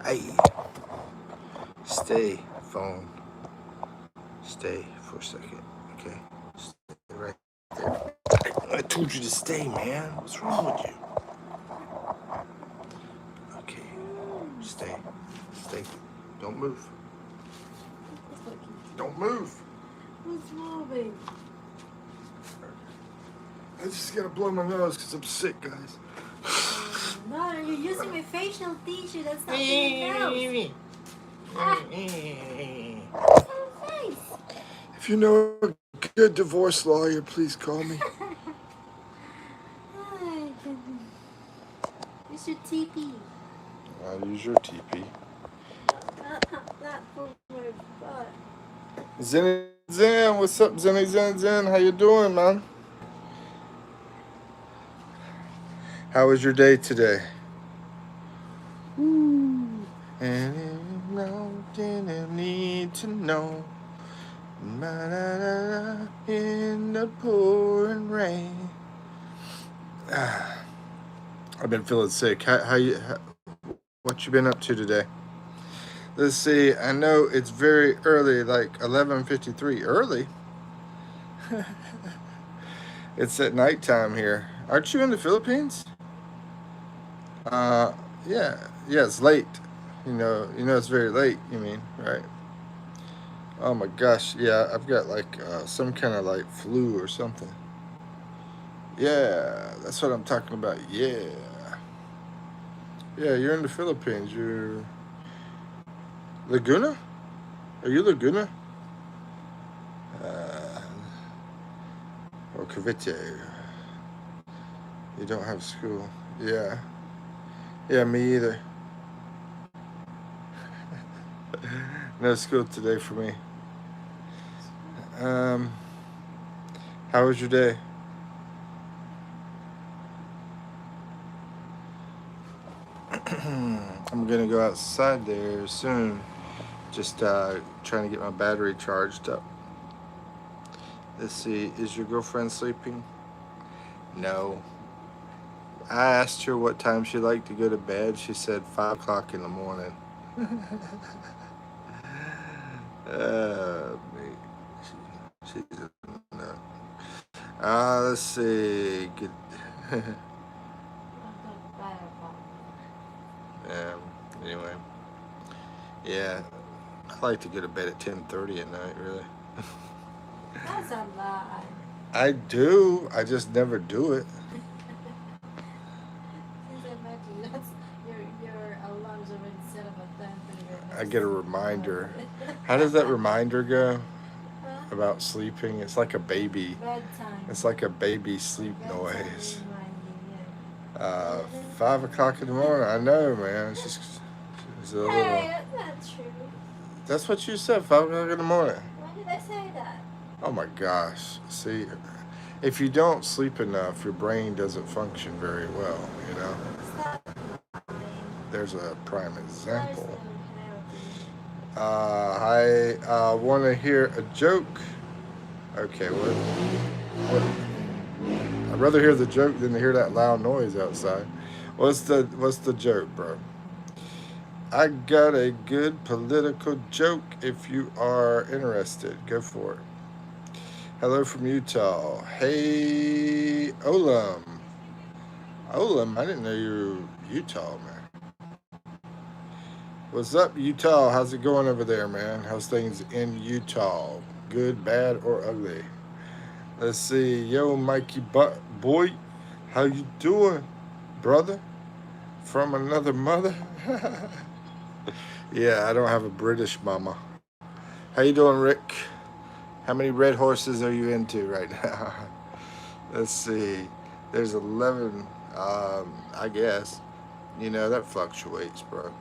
Hey, stay, phone. Stay for a second, okay? Stay right there. I told you to stay, man. What's wrong with you? Okay, stay. Stay. Don't move. Don't move. What's moving? I just gotta blow my nose because I'm sick, guys. No, you're using my facial tissue. That's not being nose. Face. If you know a good divorce lawyer, please call me. Use your TP. I'll use your TP. Not for my butt. Zenny Zen, what's up, Zenny Zen Zen? How you doing, man? How was your day today? Ooh. And didn't need to know. In the pouring rain. I've been feeling sick. What you been up to today? Let's see. I know it's very early, like 11:53. Early. It's at nighttime here. Aren't you in the Philippines? Yeah. It's late. You know, it's very late. You mean, right? Oh my gosh. Yeah, I've got like some kind of like flu or something. Yeah, that's what I'm talking about. Yeah. Yeah, you're in the Philippines. You're Laguna? Are you Laguna? Or Cavite? You don't have school. Yeah. Yeah, me either. No school today for me. How was your day? I'm gonna go outside there soon. Just trying to get my battery charged up. Let's see. Is your girlfriend sleeping? No. I asked her what time she liked to go to bed. She said 5 o'clock in the morning. Me. She's a nut. Let's see. Good. Anyway. Yeah. I like to go to bed at 10:30 at night, really. That's a lie. I do. I just never do it. Your alarm's already set up at 10:30. I get a reminder. How does that reminder go? About sleeping? It's like a baby. Bedtime. It's like a baby sleep Bedtime noise. Yeah. 5 o'clock in the morning. I know, man. It's a little. Hey, that's not true. That's what you said. 5 o'clock in the morning. When did I say that? Oh my gosh. See, if you don't sleep enough, your brain doesn't function very well. You know. There's a prime example. I want to hear a joke. Okay, what? I'd rather hear the joke than to hear that loud noise outside. What's the joke, bro? I got a good political joke if you are interested. Go for it. Hello from Utah. Hey, Olam. Olam, I didn't know you were Utah, man. What's up, Utah? How's it going over there, man? How's things in Utah? Good, bad, or ugly? Let's see. Yo, Mikey boy, how you doing, brother? From another mother? Yeah, I don't have a British mama. How you doing, Rick? How many red horses are you into right now? Let's see. There's 11, I guess. You know, that fluctuates, bro.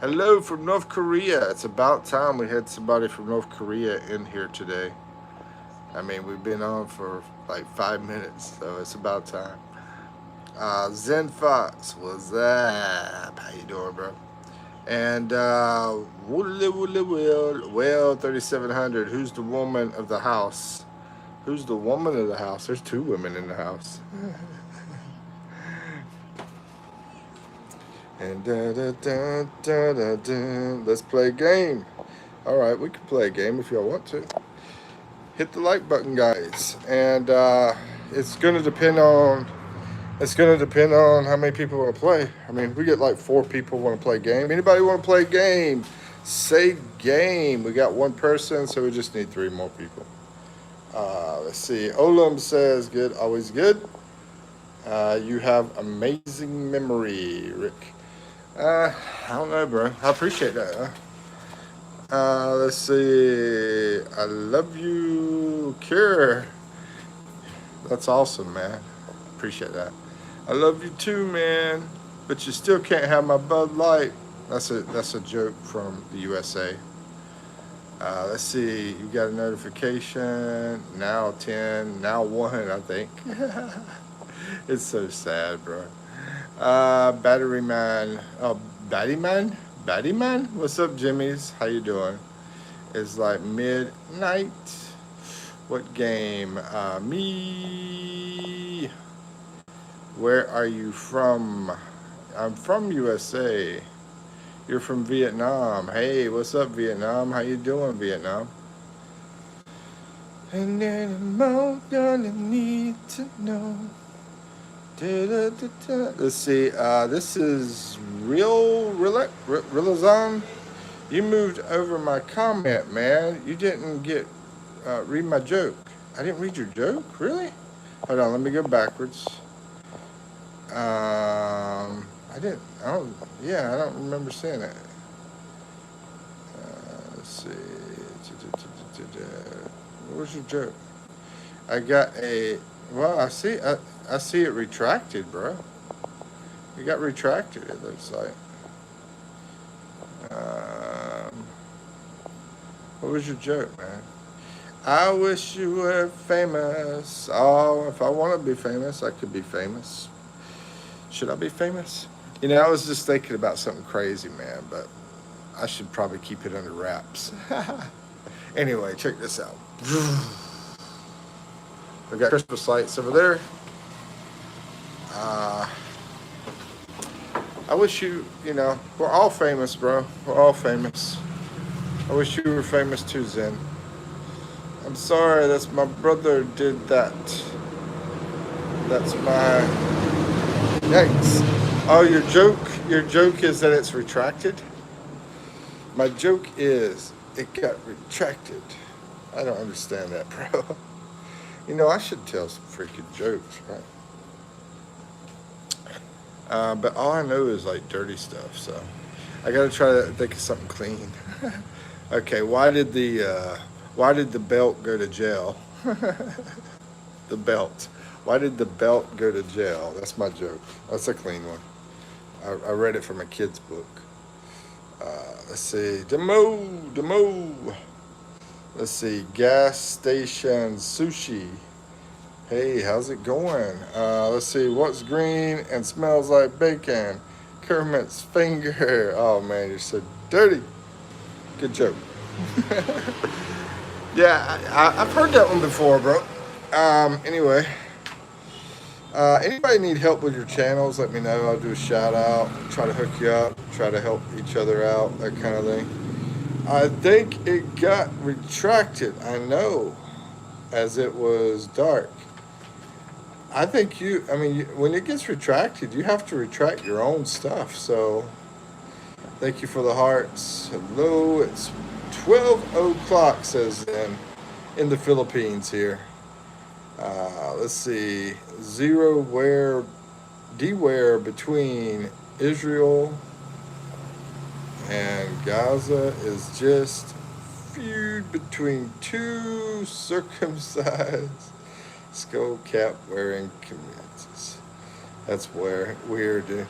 Hello from North Korea. It's about time we had somebody from North Korea in here today. I mean, we've been on for like 5 minutes, so it's about time. Zen Fox, what's up? How you doing, bro? And well, 3700. Who's the woman of the house? Who's the woman of the house? There's 2 women in the house. And let's play a game. All right, we can play a game if y'all want to. Hit the like button, guys, and it's gonna depend on how many people want to play. I mean, we get like 4 people want to play a game. Anybody want to play a game? Say game. We got 1 person, so we just need 3 more people. Let's see. Olam says good, always good. You have amazing memory, Rick. I don't know, bro. I appreciate that. Let's see. I love you, Cure. That's awesome, man. Appreciate that. I love you too, man. But you still can't have my Bud Light. That's a joke from the USA. Let's see. You got a notification. Now 10. Now 1, I think. It's so sad, bro. Battery Man. Oh, Batty Man? Batty Man? What's up, Jimmy's? How you doing? It's like midnight. What game? Me. Where are you from? I'm from USA. You're from Vietnam. Hey, what's up, Vietnam? How you doing, Vietnam? And then I'm all gonna need to know. Let's see. This is Realizon. You moved over my comment, man. You didn't read my joke. I didn't read your joke, really? Hold on, let me go backwards. I didn't. I don't. Yeah, I don't remember saying that. Let's see. What was your joke? I got a. Well, I see. I see it retracted, bro. It got retracted. It looks like. Um, what was your joke, man? I wish you were famous. Oh, if I want to be famous, I could be famous. Should I be famous? I was just thinking about something crazy, man, but I should probably keep it under wraps. Anyway, check this out. We got Christmas lights over there. I wish we're all famous, bro. We're all famous. I wish you were famous too, Zen. I'm sorry, that's my brother did that. That's my yikes. Oh, your joke is that it's retracted? My joke is it got retracted. I don't understand that, bro. I should tell some freaking jokes, right? But all I know is like dirty stuff, so I gotta try to think of something clean. Okay, why did the belt go to jail? The belt. Why did the belt go to jail? That's my joke. That's a clean one. I read it from a kid's book. Let's see. Demo. Let's see. Gas station sushi. Hey, how's it going? Let's see. What's green and smells like bacon? Kermit's finger. Oh man, you're so dirty. Good joke. Yeah, I've heard that one before, bro. Anyway. Anybody need help with your channels, let me know. I'll do a shout out, try to hook you up, try to help each other out, that kind of thing. I think it got retracted, I know, as it was dark. I think when it gets retracted, you have to retract your own stuff. So, thank you for the hearts. Hello, it's 12 o'clock, says then, in the Philippines here. Let's see, beware between Israel and Gaza is just feud between 2 circumcised skull cap wearing communities. That's weird, dude.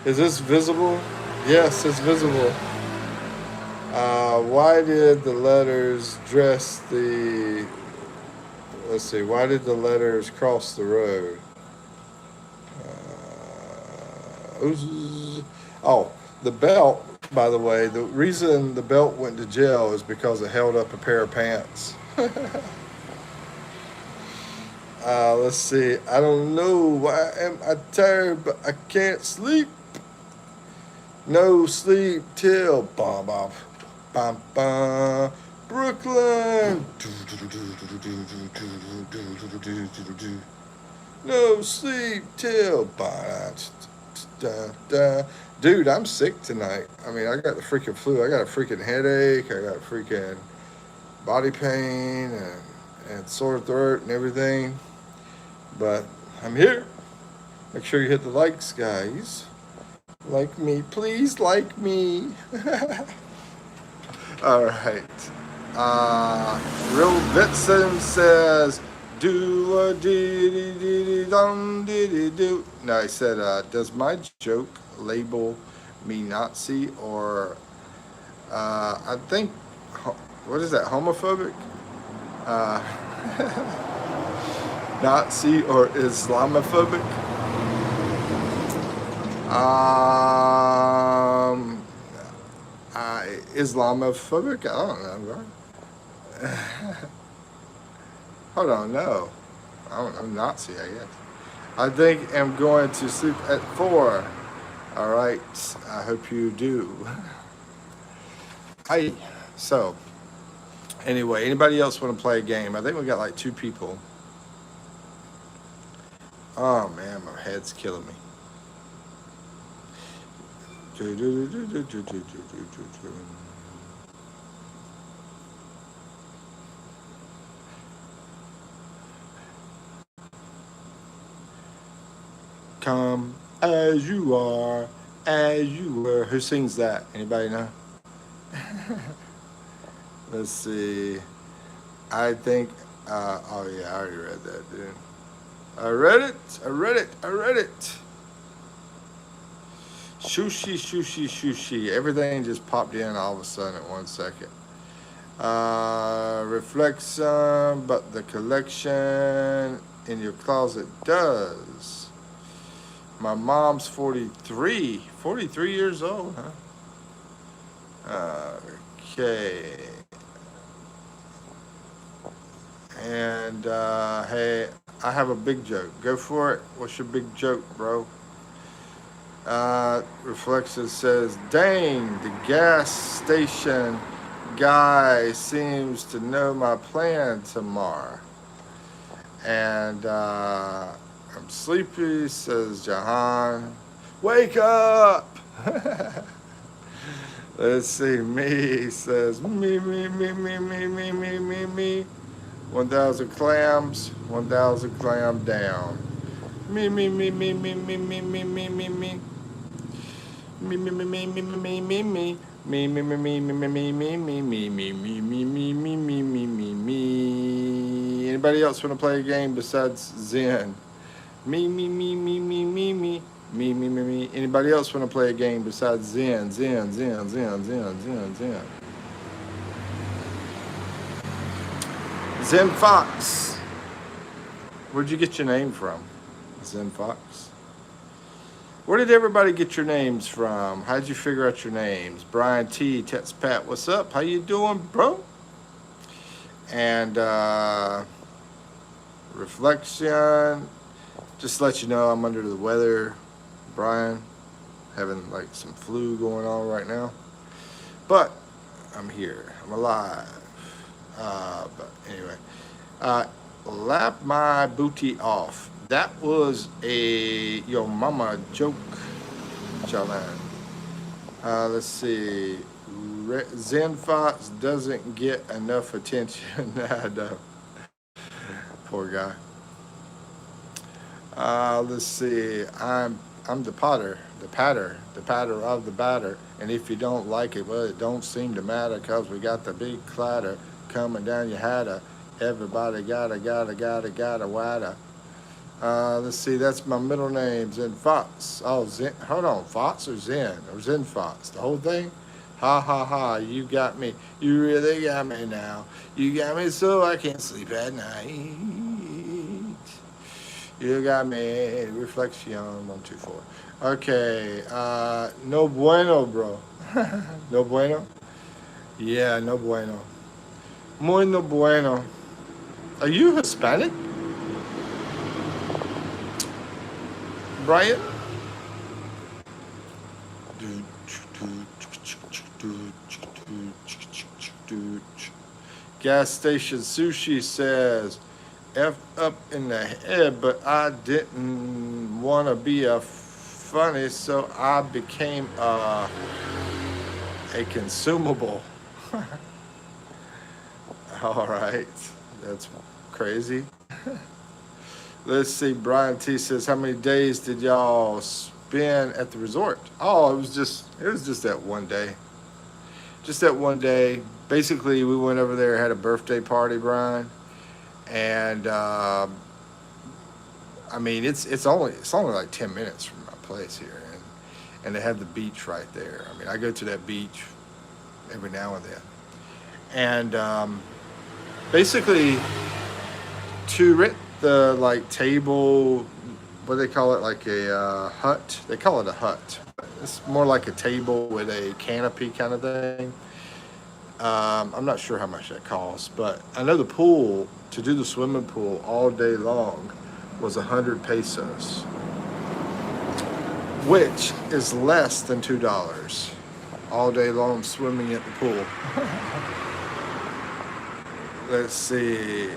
Is this visible? Yes, it's visible. Why did the letters why did the letters cross the road? The belt, by the way, the reason the belt went to jail is because it held up a pair of pants. Let's see. I don't know why am I tired, but I can't sleep. No sleep till bum bum bum bum. Brooklyn. No sleep till dude, I'm sick tonight. I mean, I got the freaking flu. I got a freaking headache. I got freaking body pain and sore throat and everything. But I'm here. Make sure you hit the likes, guys. Like me, please like me. All right. Real Vitson says, do a diddy diddy dum diddy do. No, he said, does my joke label me Nazi or I think, what is that, homophobic? Uh, Nazi or Islamophobic? Um, Islamophobic? I don't know, bro. Hold on, no. I'm Nazi, I guess. I think I'm going to sleep at 4. All right. I hope you do. Hi. So, anyway, anybody else want to play a game? I think we got like 2 people. Oh, man, my head's killing me. Come as you are, as you were. Who sings that? Anybody know? Let's see. I think, oh yeah, I already read that, dude. I read it. I read it. I read it. Sushi, sushi, sushi. Everything just popped in all of a sudden at 1 second. Reflection, but the collection in your closet does. My mom's 43. 43 years old, huh? Okay. And hey, I have a big joke. Go for it. What's your big joke, bro? Reflection says, dang, the gas station guy seems to know my plan tomorrow. And I'm sleepy, says Jahan. Wake up! Let's see, me says, me. 1,000 clams, 1,000 clam down. Me. Me, me, me, me, me, me, me, me, me, me. Me, me, me, me, me, me, me, me. Me, me, me, me, me, me, me, me, me, me, me, me, me, me, me, me, me, me. Anybody else want to play a game besides Zen? Me. Me. Anybody else want to play a game besides Zen? Zen Fox. Where'd you get your name from? Zen Fox. Where did everybody get your names from? How'd you figure out your names? Brian T, Text Pat, what's up? How you doing, bro? And reflection. Just to let you know, I'm under the weather, Brian. Having like some flu going on right now. But I'm here. I'm alive. But anyway. Lap my booty off. That was a Yo Mama joke, Jalan. Let's see. Zen Fox doesn't get enough attention. No. Poor guy. Let's see. I'm the patter of the batter. And if you don't like it, well, it don't seem to matter, cause we got the big clatter coming down your hatter. Everybody gotta water. Let's see, that's my middle name, Zen Fox. Oh, Zen, hold on, Fox or Zen Fox? The whole thing? Ha, you got me. You really got me now. You got me so I can't sleep at night. You got me. Reflection 124. Okay, no bueno, bro. No bueno? Yeah, no bueno. Muy no bueno. Are you Hispanic, Brian? Gas station sushi says, F up in the head, but I didn't want to be a funny, so I became a consumable. All right, that's crazy. Let's see. Brian T says, "How many days did y'all spend at the resort?" Oh, it was just that one day. Just that one day. Basically, we went over there, had a birthday party, Brian, and I mean, it's only like 10 minutes from my place here, and they have the beach right there. I mean, I go to that beach every now and then, and basically to rent the like table, what do they call it, like a hut. They call it a hut. It's more like a table with a canopy kind of thing. I'm not sure how much that costs, but I know the pool, to do the swimming pool all day long, was 100 pesos, which is less than $2 all day long swimming at the pool. Let's see.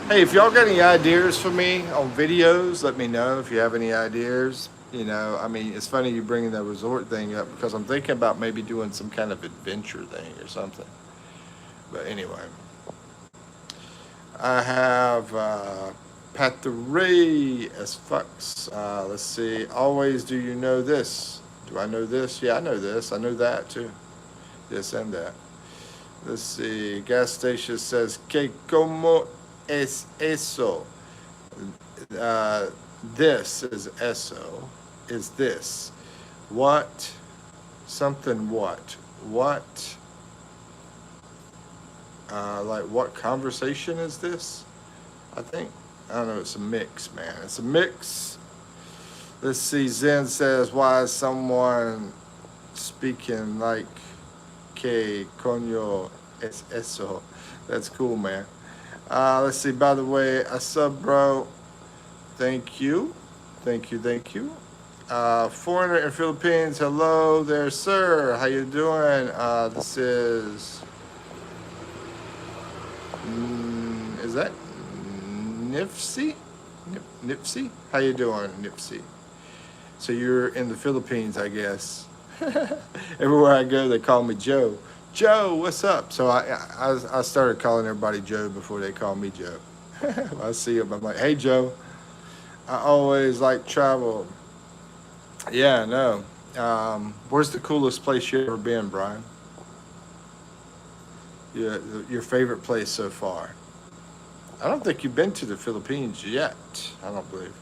Hey, if y'all got any ideas for me on videos, let me know if you have any ideas. I mean, it's funny you bringing the resort thing up because I'm thinking about maybe doing some kind of adventure thing or something. But anyway, I have Pat the Ray as fucks. Let's see. Always, do you know this? Do I know this? Yeah, I know this. I know that too. Yes, and that. Let's see. Gas station says, "Que como es eso?" This is eso. Is this? What? Something what? What? Like what conversation is this? I think. I don't know. It's a mix, man. It's a mix. Let's see. Zen says, "Why is someone speaking like que coño es eso?" That's cool, man. Let's see. By the way, I sub, bro. Thank you. Thank you. Thank you. Foreigner in Philippines. Hello there, sir. How you doing? This is that Nipsey? Nipsey? How you doing, Nipsey? So you're in the Philippines, I guess. Everywhere I go, they call me Joe. Joe, what's up? So I started calling everybody Joe before they call me Joe. I see him, I'm like, "Hey, Joe. I always like travel." Yeah, no. Where's the coolest place you ever been, Brian? Your favorite place so far? I don't think you've been to the Philippines yet. I don't believe.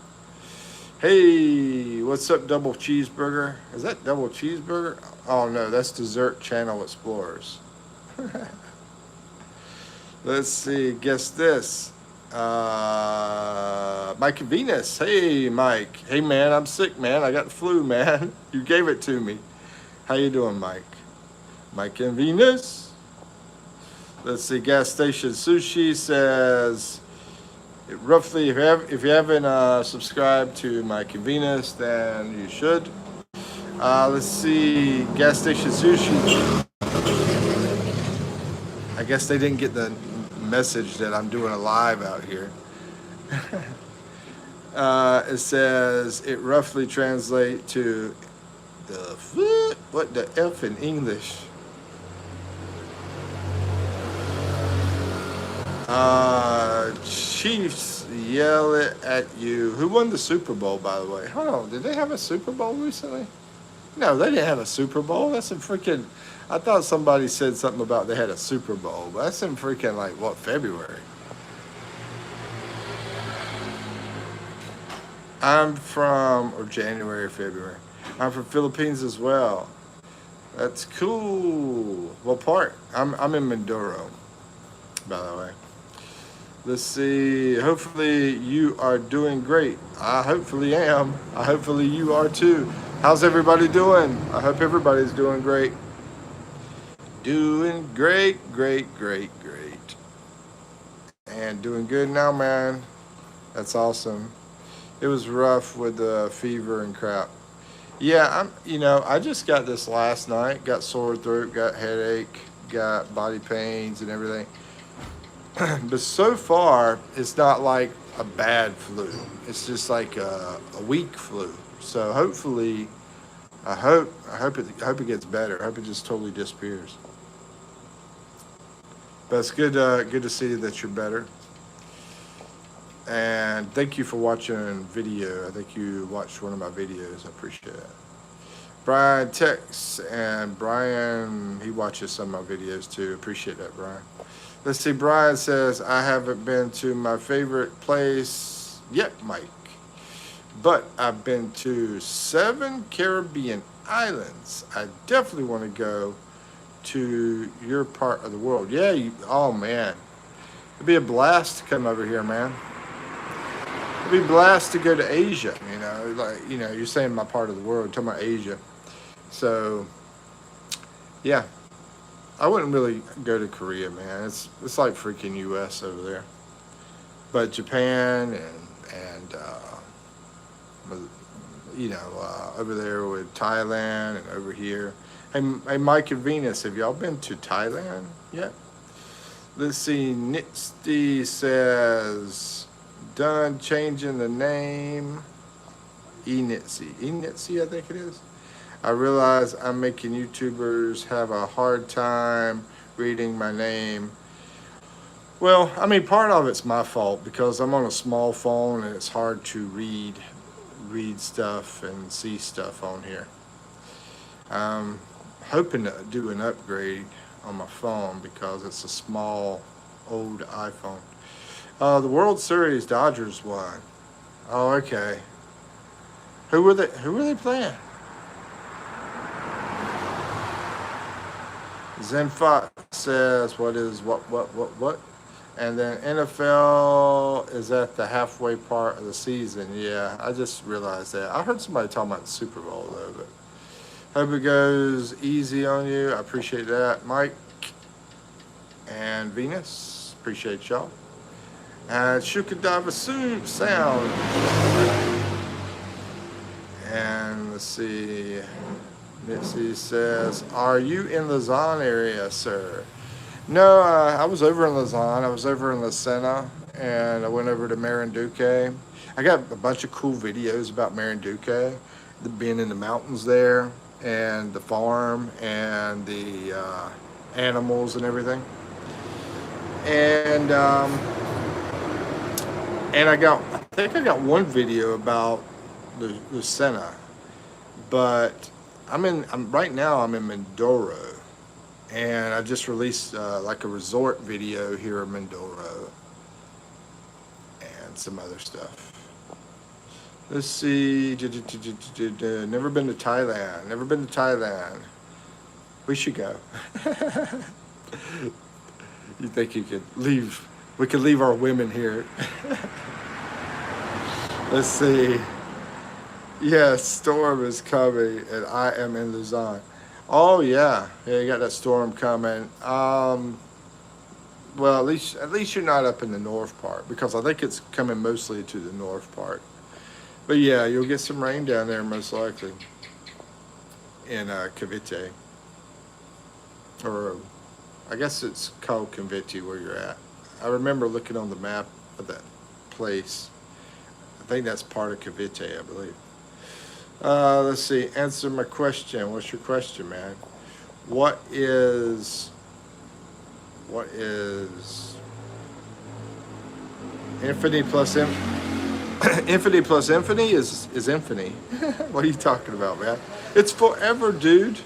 Hey, what's up, Double Cheeseburger? Is that Double Cheeseburger? Oh no, that's Dessert Channel Explorers. Let's see. Guess this. Mike Venus. Hey, Mike. Hey, man, I'm sick, man. I got the flu, man. You gave it to me. How you doing, Mike? Mike and Venus. Let's see. Gas Station Sushi says, roughly, if you haven't subscribed to Mike and Venus, then you should. Let's see. Gas Station Sushi. I guess they didn't get the message that I'm doing a live out here. It says it roughly translates to what the F in English? Chiefs yell it at you. Who won the Super Bowl, by the way? Hold on, did they have a Super Bowl recently? No, they didn't have a Super Bowl. That's in freaking. I thought somebody said something about they had a Super Bowl, but that's in freaking like what, February? Or January or February. I'm from Philippines as well. That's cool. What part? I'm in Mindoro, by the way. Let's see. Hopefully you are doing great. I hopefully am. Hopefully you are too. How's everybody doing? I hope everybody's doing great. Doing great, great, great, great. And doing good now, man. That's awesome. It was rough with the fever and crap. Yeah, I just got this last night. Got sore throat, got headache, got body pains and everything. But so far, it's not like a bad flu. It's just like a weak flu. So hopefully, I hope it gets better. I hope it just totally disappears. But it's good to see that you're better. And thank you for watching video. I think you watched one of my videos. I appreciate it. Brian texts, and Brian, he watches some of my videos too. Appreciate that, Brian. Let's see. Brian says, I haven't been to my favorite place yet, Mike, but I've been to 7 Caribbean islands. I definitely want to go to your part of the world. Yeah, oh man. It'd be a blast to come over here, man. It'd be a blast to go to Asia, you're saying my part of the world, talking about Asia. So, yeah, I wouldn't really go to Korea, man. It's like freaking U.S. over there. But Japan and over there with Thailand and over here. Hey, Mike and Venus, have y'all been to Thailand yet? Let's see. Nitsty says, done changing the name. Enitsy, I think it is. I realize I'm making YouTubers have a hard time reading my name. Well, I mean, part of it's my fault because I'm on a small phone and it's hard to read stuff and see stuff on here. I'm hoping to do an upgrade on my phone because it's a small, old iPhone. The World Series Dodgers won. Oh, okay. Who were they playing? Zen Fox says, what? And then NFL is at the halfway part of the season. Yeah, I just realized that. I heard somebody talking about the Super Bowl, though, but hope it goes easy on you. I appreciate that. Mike and Venus, appreciate y'all. And Shukadava sound. And let's see. Mitzi says, are you in Lausanne area, sir? No, I was over in Lausanne. I was over in La Sena, and I went over to Marinduque. I got a bunch of cool videos about Marinduque, being in the mountains there, and the farm, and the animals and everything. And I think I got one video about the Sena, but right now I'm in Mindoro, and I just released like a resort video here in Mindoro, and some other stuff. Let's see. Never been to Thailand. Never been to Thailand. We should go. You think you could leave? We could leave our women here. Let's see. Yes, storm is coming, and I am in Lausanne. Oh yeah, you got that storm coming. Well, at least you're not up in the north part because I think it's coming mostly to the north part. But yeah, you'll get some rain down there most likely in Cavite, or I guess it's called Cavite where you're at. I remember looking on the map of that place. I think that's part of Cavite, I believe. Let's see. Answer my question. What's your question, man? What is infinity plus infinity plus infinity is infinity? What are you talking about, man? It's forever, dude.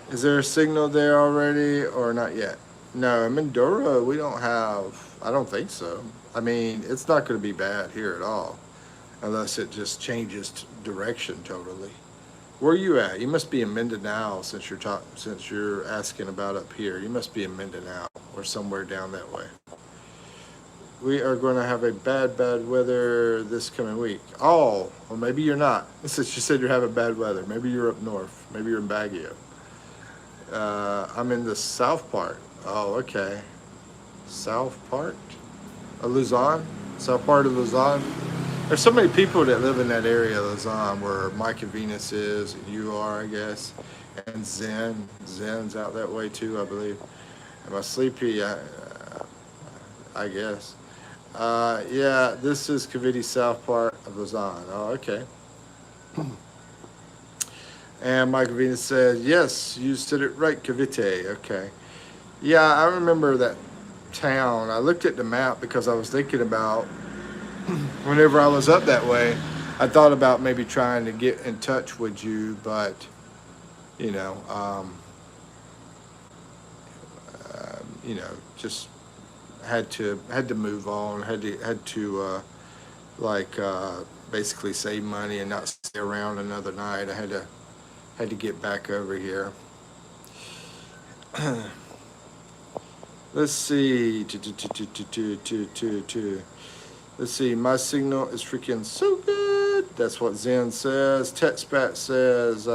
Is there a signal there already or not yet? No, in Mindoro we don't have. I don't think so. I mean, it's not going to be bad here at all, unless it just changes direction totally. Where are you at? You must be in Mindanao since you're asking about up here. You must be in Mindanao or somewhere down that way. We are going to have a bad weather this coming week. Oh, well maybe you're not. Since you said you're having bad weather, maybe you're up north. Maybe you're in Baguio. I'm in the south part. Oh, okay. South part of Luzon? South part of Luzon? There's so many people that live in that area of Lausanne where Mike and Venus is, and you are, I guess, and Zen's out that way too, I believe. Am I sleepy? I guess. Yeah, this is Cavite South part of Lausanne. Oh, okay. And Mike and Venus said, yes, you said it right, Cavite. Okay. Yeah, I remember that town. I looked at the map because I was thinking about whenever I was up that way, I thought about maybe trying to get in touch with you, but you know, just had to move on. Had to like basically save money and not stay around another night. I had to get back over here. Let's see. Let's see. My signal is freaking so good. That's what Zen says. Expat says,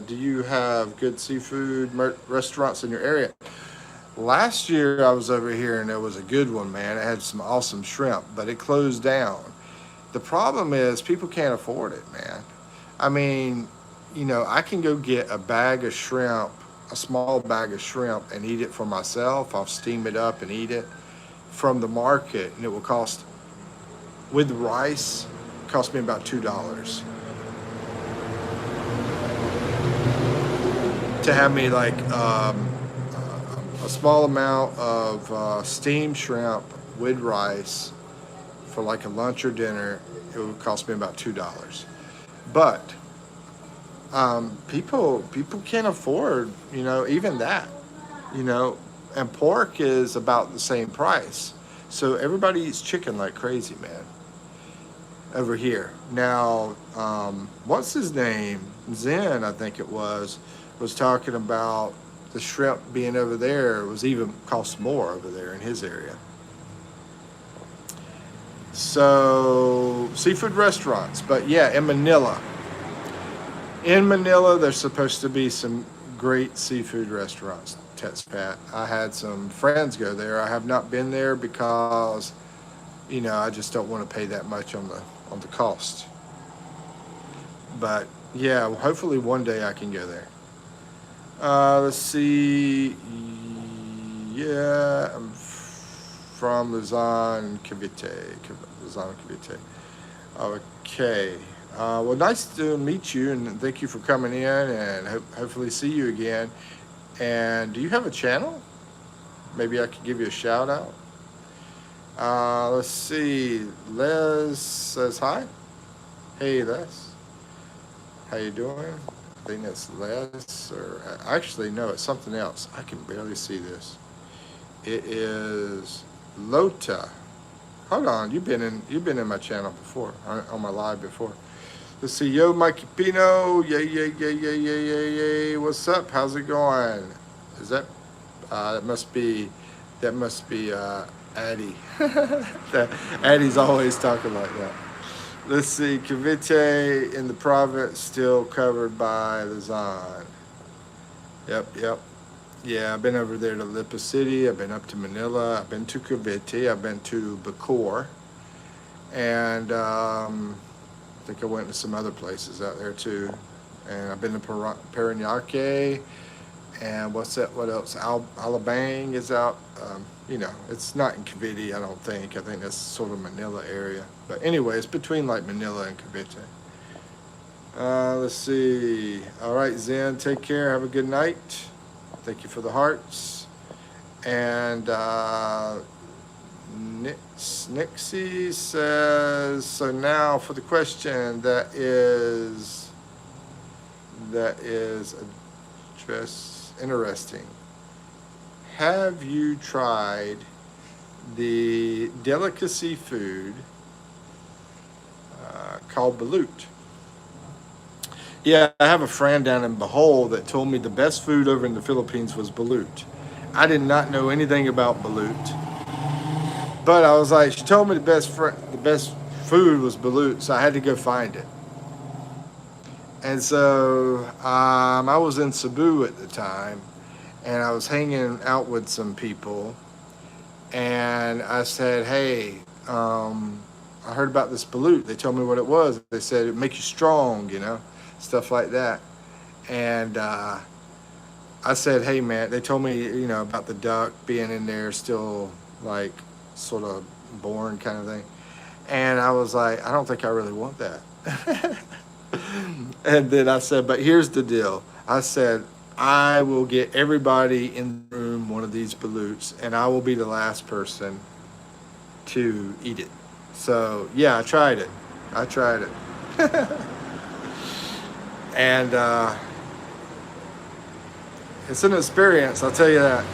do you have good seafood restaurants in your area? Last year I was over here and there was a good one, man. It had some awesome shrimp, but it closed down. The problem is people can't afford it, man. I mean, I can go get a bag of shrimp, a small bag of shrimp, and eat it for myself. I'll steam it up and eat it from the market, and it will cost, with rice, cost me about $2 to have me like a small amount of steamed shrimp with rice for like a lunch or dinner. It would cost me about $2. But people can't afford, even that, and pork is about the same price. So everybody eats chicken like crazy, man, over here. Now, what's his name? Zen, I think it was talking about the shrimp being over there was even cost more over there in his area. So seafood restaurants, but yeah, in Manila, there's supposed to be some great seafood restaurants. Expat. I had some friends go there. I have not been there because, I just don't want to pay that much on the cost. But yeah, hopefully one day I can go there. Let's see. Yeah, I'm from Lausanne, Cavite. Lausanne, Cavite. Okay. Well, nice to meet you, and thank you for coming in, and hopefully see you again. And do you have a channel? Maybe I could give you a shout out. Let's see. Les says hi. Hey, Les. How you doing? I think that's Les, or actually no, it's something else. I can barely see this. It is Lota. Hold on, you've been in my channel before, on my live before. Let's see, yo, Mikipino, yay. What's up? How's it going? Is that, that must be Addie. Addie's always talking like that. Let's see, Cavite in the province still covered by Lausanne. Yep. Yeah, I've been over there to Lipa City. I've been up to Manila. I've been to Cavite. I've been to Bacoor. And I think I went to some other places out there too. And I've been to Parañaque. And what's that? What else? Alabang is out. It's not in Cavite, I don't think. I think that's sort of Manila area. But anyway, it's between like Manila and Cavite. Let's see. All right, Zen, take care. Have a good night. Thank you for the hearts. And Nixie says, so now for the question that is interesting. Have you tried the delicacy food called balut? Yeah, I have a friend down in Bohol that told me the best food over in the Philippines was balut. I did not know anything about balut, but I was like, she told me the best food was balut, so I had to go find it. And so I was in Cebu at the time, and I was hanging out with some people, and I said, hey, I heard about this balut. They told me what it was. They said it make you strong, stuff like that. And I said, hey man, they told me, about the duck being in there still like sort of born kind of thing. And I was like, I don't think I really want that. And then I said, but here's the deal. I said, I will get everybody in the room one of these balutes, and I will be the last person to eat it. So yeah, I tried it. And it's an experience, I'll tell you that.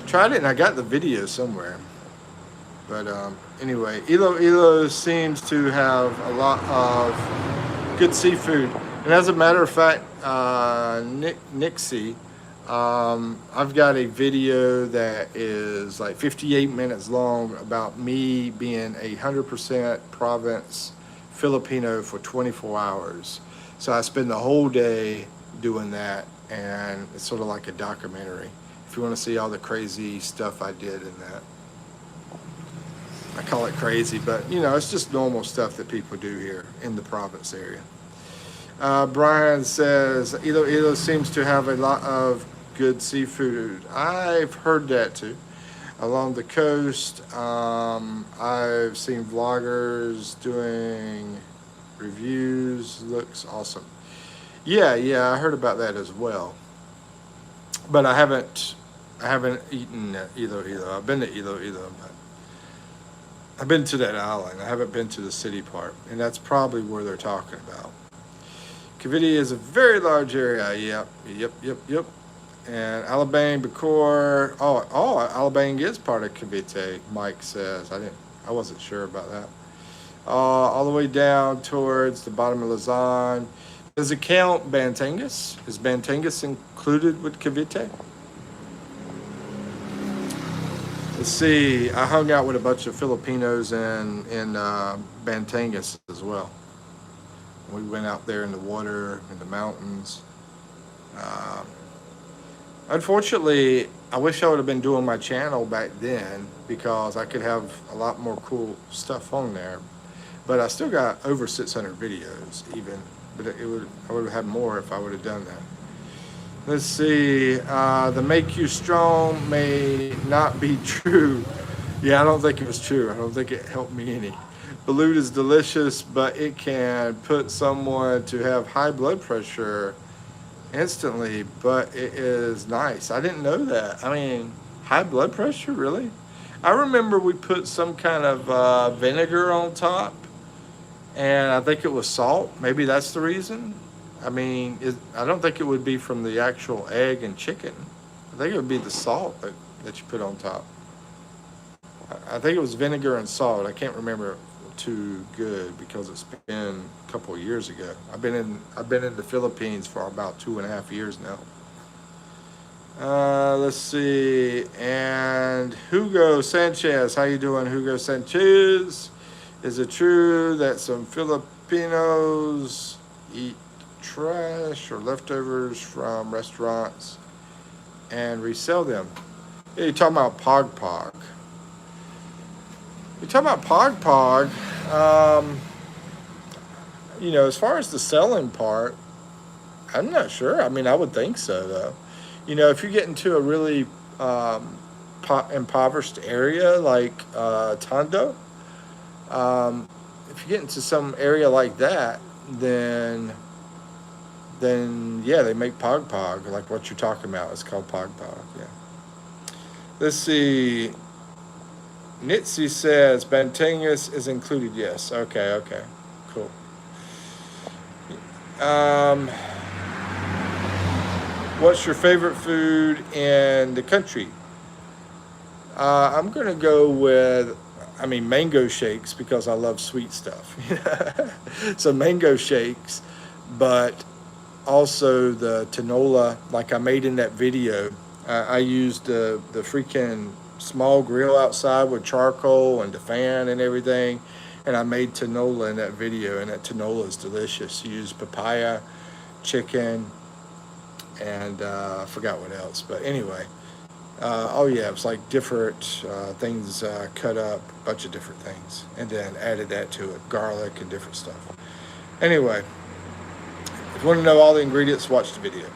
Tried it and I got the video somewhere. But anyway, Ilo seems to have a lot of good seafood. And as a matter of fact, Nixie, I've got a video that is like 58 minutes long about me being 100% province Filipino for 24 hours. So I spend the whole day doing that, and it's sort of like a documentary. If you want to see all the crazy stuff I did in that. I call it crazy, but it's just normal stuff that people do here in the province area. Brian says, Ilo seems to have a lot of good seafood. I've heard that too. Along the coast, I've seen vloggers doing reviews. Looks awesome. Yeah, I heard about that as well. But I haven't eaten Ilo. I've been to Ilo, but I've been to that island. I haven't been to the city part, and that's probably where they're talking about. Cavite is a very large area. Yep. And Alabang, Bacor. Oh, Alabang is part of Cavite. Mike says. I wasn't sure about that. All the way down towards the bottom of Luzon. Does it count Batangas? Is Batangas included with Cavite? Let's see. I hung out with a bunch of Filipinos in Batangas as well. We went out there in the water, in the mountains. Unfortunately, I wish I would have been doing my channel back then, because I could have a lot more cool stuff on there. But I still got over 600 videos even. But I would have had more if I would have done that. Let's see. The make you strong may not be true. Yeah, I don't think it was true. I don't think it helped me any. Balut is delicious, but it can put someone to have high blood pressure instantly, but it is nice. I didn't know that. I mean, high blood pressure, really? I remember we put some kind of vinegar on top, and I think it was salt. Maybe that's the reason. I mean, I don't think it would be from the actual egg and chicken. I think it would be the salt that you put on top. I think it was vinegar and salt. I can't remember too good because it's been a couple of years ago. I've been in the Philippines for about 2.5 years now. Let's see. And Hugo Sanchez, how you doing, Hugo Sanchez? Is it true that some Filipinos eat trash or leftovers from restaurants and resell them? Yeah, you're talking about Pog Pog. You're talking about Pog Pog. As far as the selling part, I'm not sure. I mean, I would think so, though. If you get into a really impoverished area like Tondo, if you get into some area like that, then yeah, they make Pog Pog, like what you're talking about. It's called Pog Pog, yeah. Let's see. Nitsi says Batangas is included. Yes. Okay. Cool. What's your favorite food in the country? I'm gonna go with, mango shakes, because I love sweet stuff. So mango shakes, but also the tinola, like I made in that video. I used the freaking small grill outside with charcoal and the fan and everything, and I made tinola in that video, and that tinola is delicious. You use papaya, chicken, and I forgot what else, but anyway, Oh yeah, it was like different things cut up, a bunch of different things, and then added that to it, garlic and different stuff. Anyway, if you want to know all the ingredients, watch the video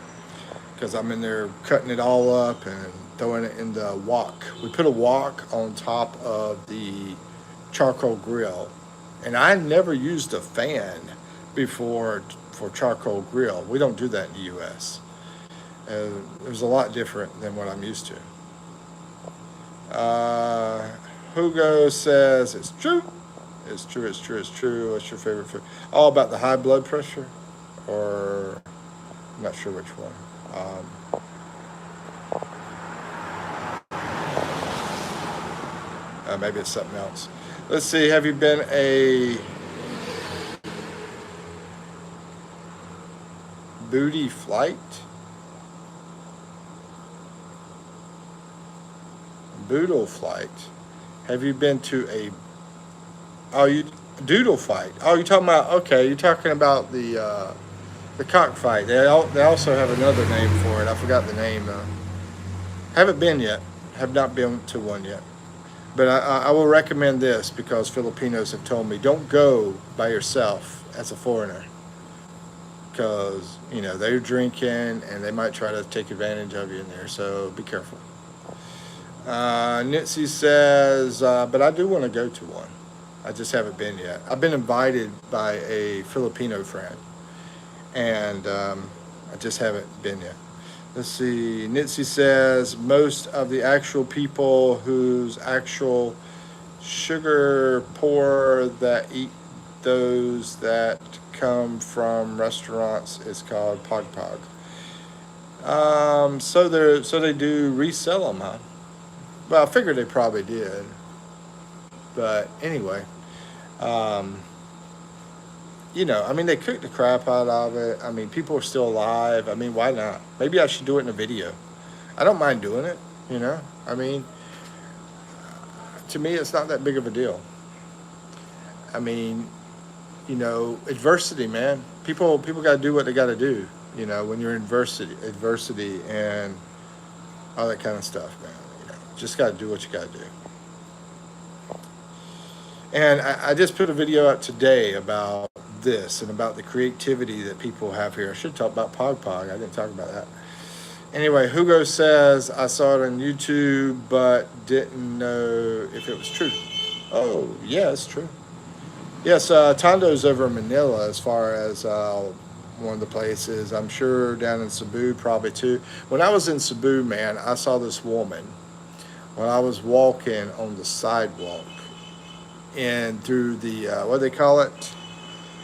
because I'm in there cutting it all up and throwing it in the wok. We put a wok on top of the charcoal grill, and I never used a fan before for charcoal grill. We don't do that in the U.S. It was a lot different than what I'm used to. Hugo says it's true. It's true. It's true. It's true. What's your favorite food? All about the high blood pressure, or I'm not sure which one. Maybe it's something else. Let's see. Have you been a booty flight? Boodle flight. Have you been to a you doodle fight? Oh, you're talking about okay. You're talking about the cockfight. They also have another name for it. I forgot the name. Haven't been yet. Have not been to one yet. But I will recommend this because Filipinos have told me don't go by yourself as a foreigner because they're drinking and they might try to take advantage of you in there. So be careful. Nitsi says, but I do want to go to one. I just haven't been yet. I've been invited by a Filipino friend, and I just haven't been yet. Let's see. Nitsi says most of the actual people whose actual sugar poor that eat those that come from restaurants is called pog pog. So they do resell them, huh? Well, I figured they probably did. But anyway, I mean, they cooked the crap out of it. I mean, people are still alive. I mean, why not? Maybe I should do it in a video. I don't mind doing it, I mean, to me, it's not that big of a deal. I mean, adversity, man. People got to do what they got to do, when you're in adversity and all that kind of stuff, man. Just got to do what you got to do. And I just put a video out today about this and about the creativity that people have here. I should talk about Pog Pog. I didn't talk about that. Anyway, Hugo says, I saw it on YouTube, but didn't know if it was true. Oh, yeah, it's true. Yes, Tondo's over in Manila as far as one of the places. I'm sure down in Cebu probably too. When I was in Cebu, man, I saw this woman when I was walking on the sidewalk and through the what do they call it?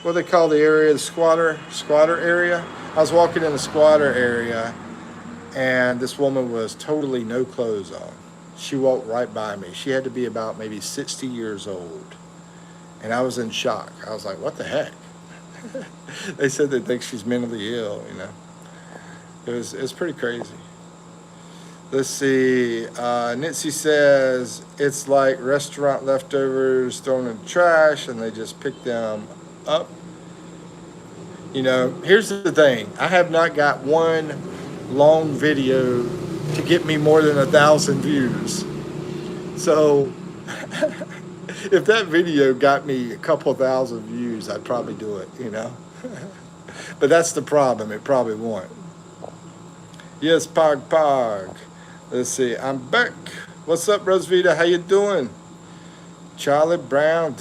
What do they call the area? The squatter area. I was walking in the squatter area, and this woman was totally no clothes on. She walked right by me. She had to be about maybe 60 years old, and I was in shock. I was like, "What the heck?" They said they think she's mentally ill. It was pretty crazy. Let's see. Nitsi says it's like restaurant leftovers thrown in the trash and they just pick them up. Here's the thing. I have not got one long video to get me more than 1,000 views. So if that video got me a couple thousand views, I'd probably do it, But that's the problem. It probably won't. Yes, Pog Pog. Let's see. I'm back. What's up, Rosvita? How you doing? Charlie Brown.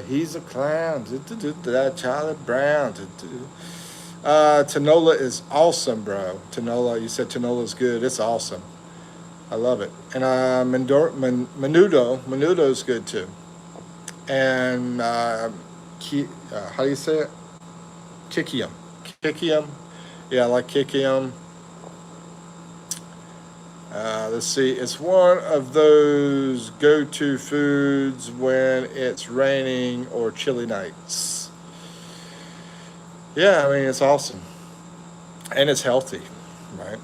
He's a clown. Charlie Brown. Tanola is awesome, bro. Tanola. You said Tanola's good. It's awesome. I love it. And Menudo's good too. And how do you say it? Kikiam. Yeah, I like Kikiam. Let's see. It's one of those go-to foods when it's raining or chilly nights. Yeah, I mean, it's awesome. And it's healthy, right?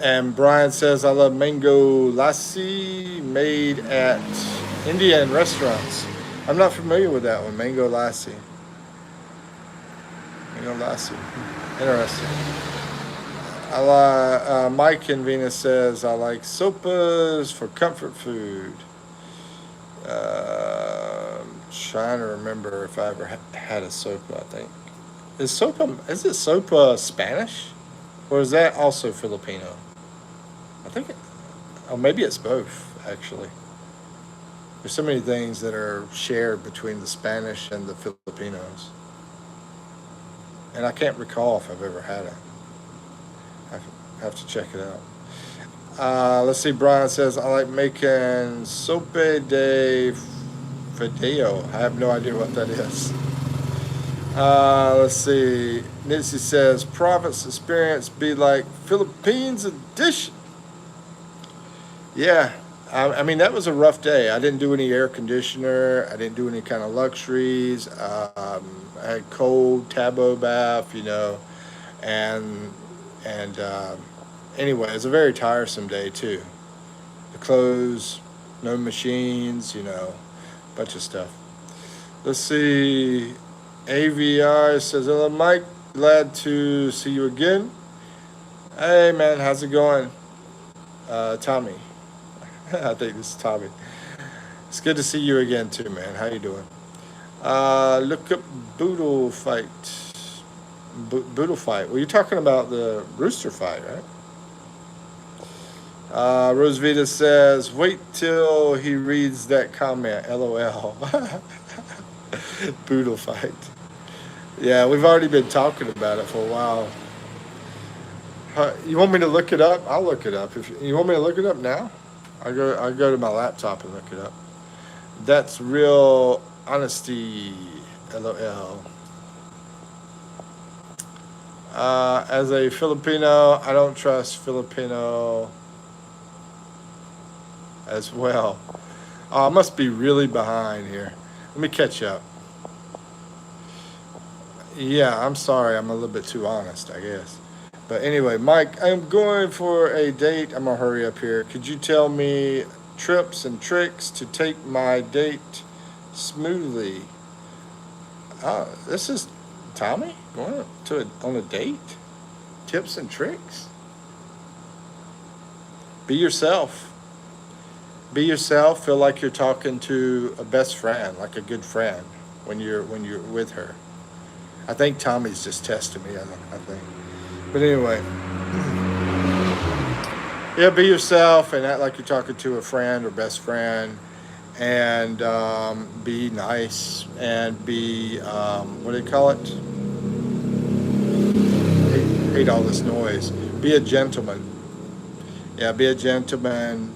And Brian says, I love mango lassi made at Indian restaurants. I'm not familiar with that one, mango lassi. Mango lassi. Interesting. Mike in Venus says, I like sopas for comfort food. Trying to remember if I ever had a sopa, I think. Is it sopa Spanish? Or is that also Filipino? I think oh, maybe it's both, actually. There's so many things that are shared between the Spanish and the Filipinos. And I can't recall if I've ever had it. I have to check it out. Let's see. Brian says I like making sope de fideo. I have no idea what that is. Let's see. Nancy says province experience be like Philippines edition. Yeah, I mean that was a rough day. I didn't do any air conditioner. I didn't do any kind of luxuries. I had cold tabo bath, and and anyway, it's a very tiresome day too. The clothes, no machines, bunch of stuff. Let's see. AVR says, hello, Mike. Glad to see you again. Hey, man, how's it going? Tommy. I think this is Tommy. It's good to see you again, too, man. How you doing? Look up Boodle Fight. Boodle Fight. Well, you're talking about the Rooster Fight, right? Rosevita says, wait till he reads that comment. LOL. Boodle Fight. Yeah, we've already been talking about it for a while. You want me to look it up? I'll look it up. If you want me to look it up now, I go to my laptop and look it up. That's real honesty. LOL. As a Filipino, I don't trust Filipino as well. Oh, I must be really behind here. Let me catch up. Yeah, I'm sorry. I'm a little bit too honest, I guess. But anyway, Mike, I'm going for a date. I'm going to hurry up here. Could you tell me trips and tricks to take my date smoothly? This is Tommy going on a date? Tips and tricks? Be yourself. Be yourself. Feel like you're talking to a best friend, like a good friend when you're with her. I think Tommy's just testing me. I think. But anyway, yeah, be yourself and act like you're talking to a friend or best friend, and be nice and be what do you call it? Hate all this noise. Be a gentleman. Yeah, be a gentleman.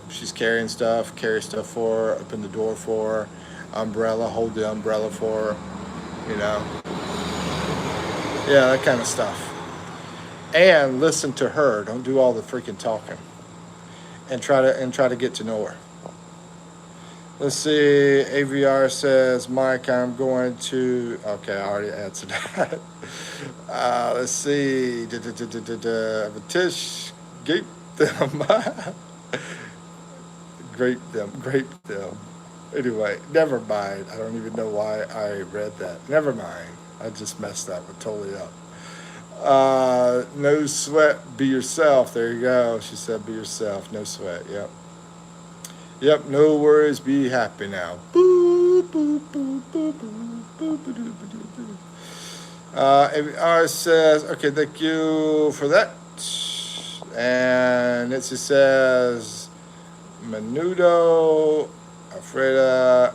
She's carrying stuff. Carry stuff for her. Open the door for her. Umbrella. Hold the umbrella for her. Yeah, that kind of stuff. And listen to her. Don't do all the freaking talking. And try to get to know her. Let's see. AVR says, Mike, I'm going to. Okay, I already answered that. Let's see. Tish, gape them. Grape them. Anyway, never mind. I don't even know why I read that. Never mind. I just messed that one totally up. No sweat, be yourself. There you go. She said, be yourself. No sweat. Yep. Yep. No worries. Be happy now. Boo, boo, boo, boo, boo, boo, boo, boo, boo, boo. AVR says, okay, thank you for that. And it says, Menudo, Alfreda,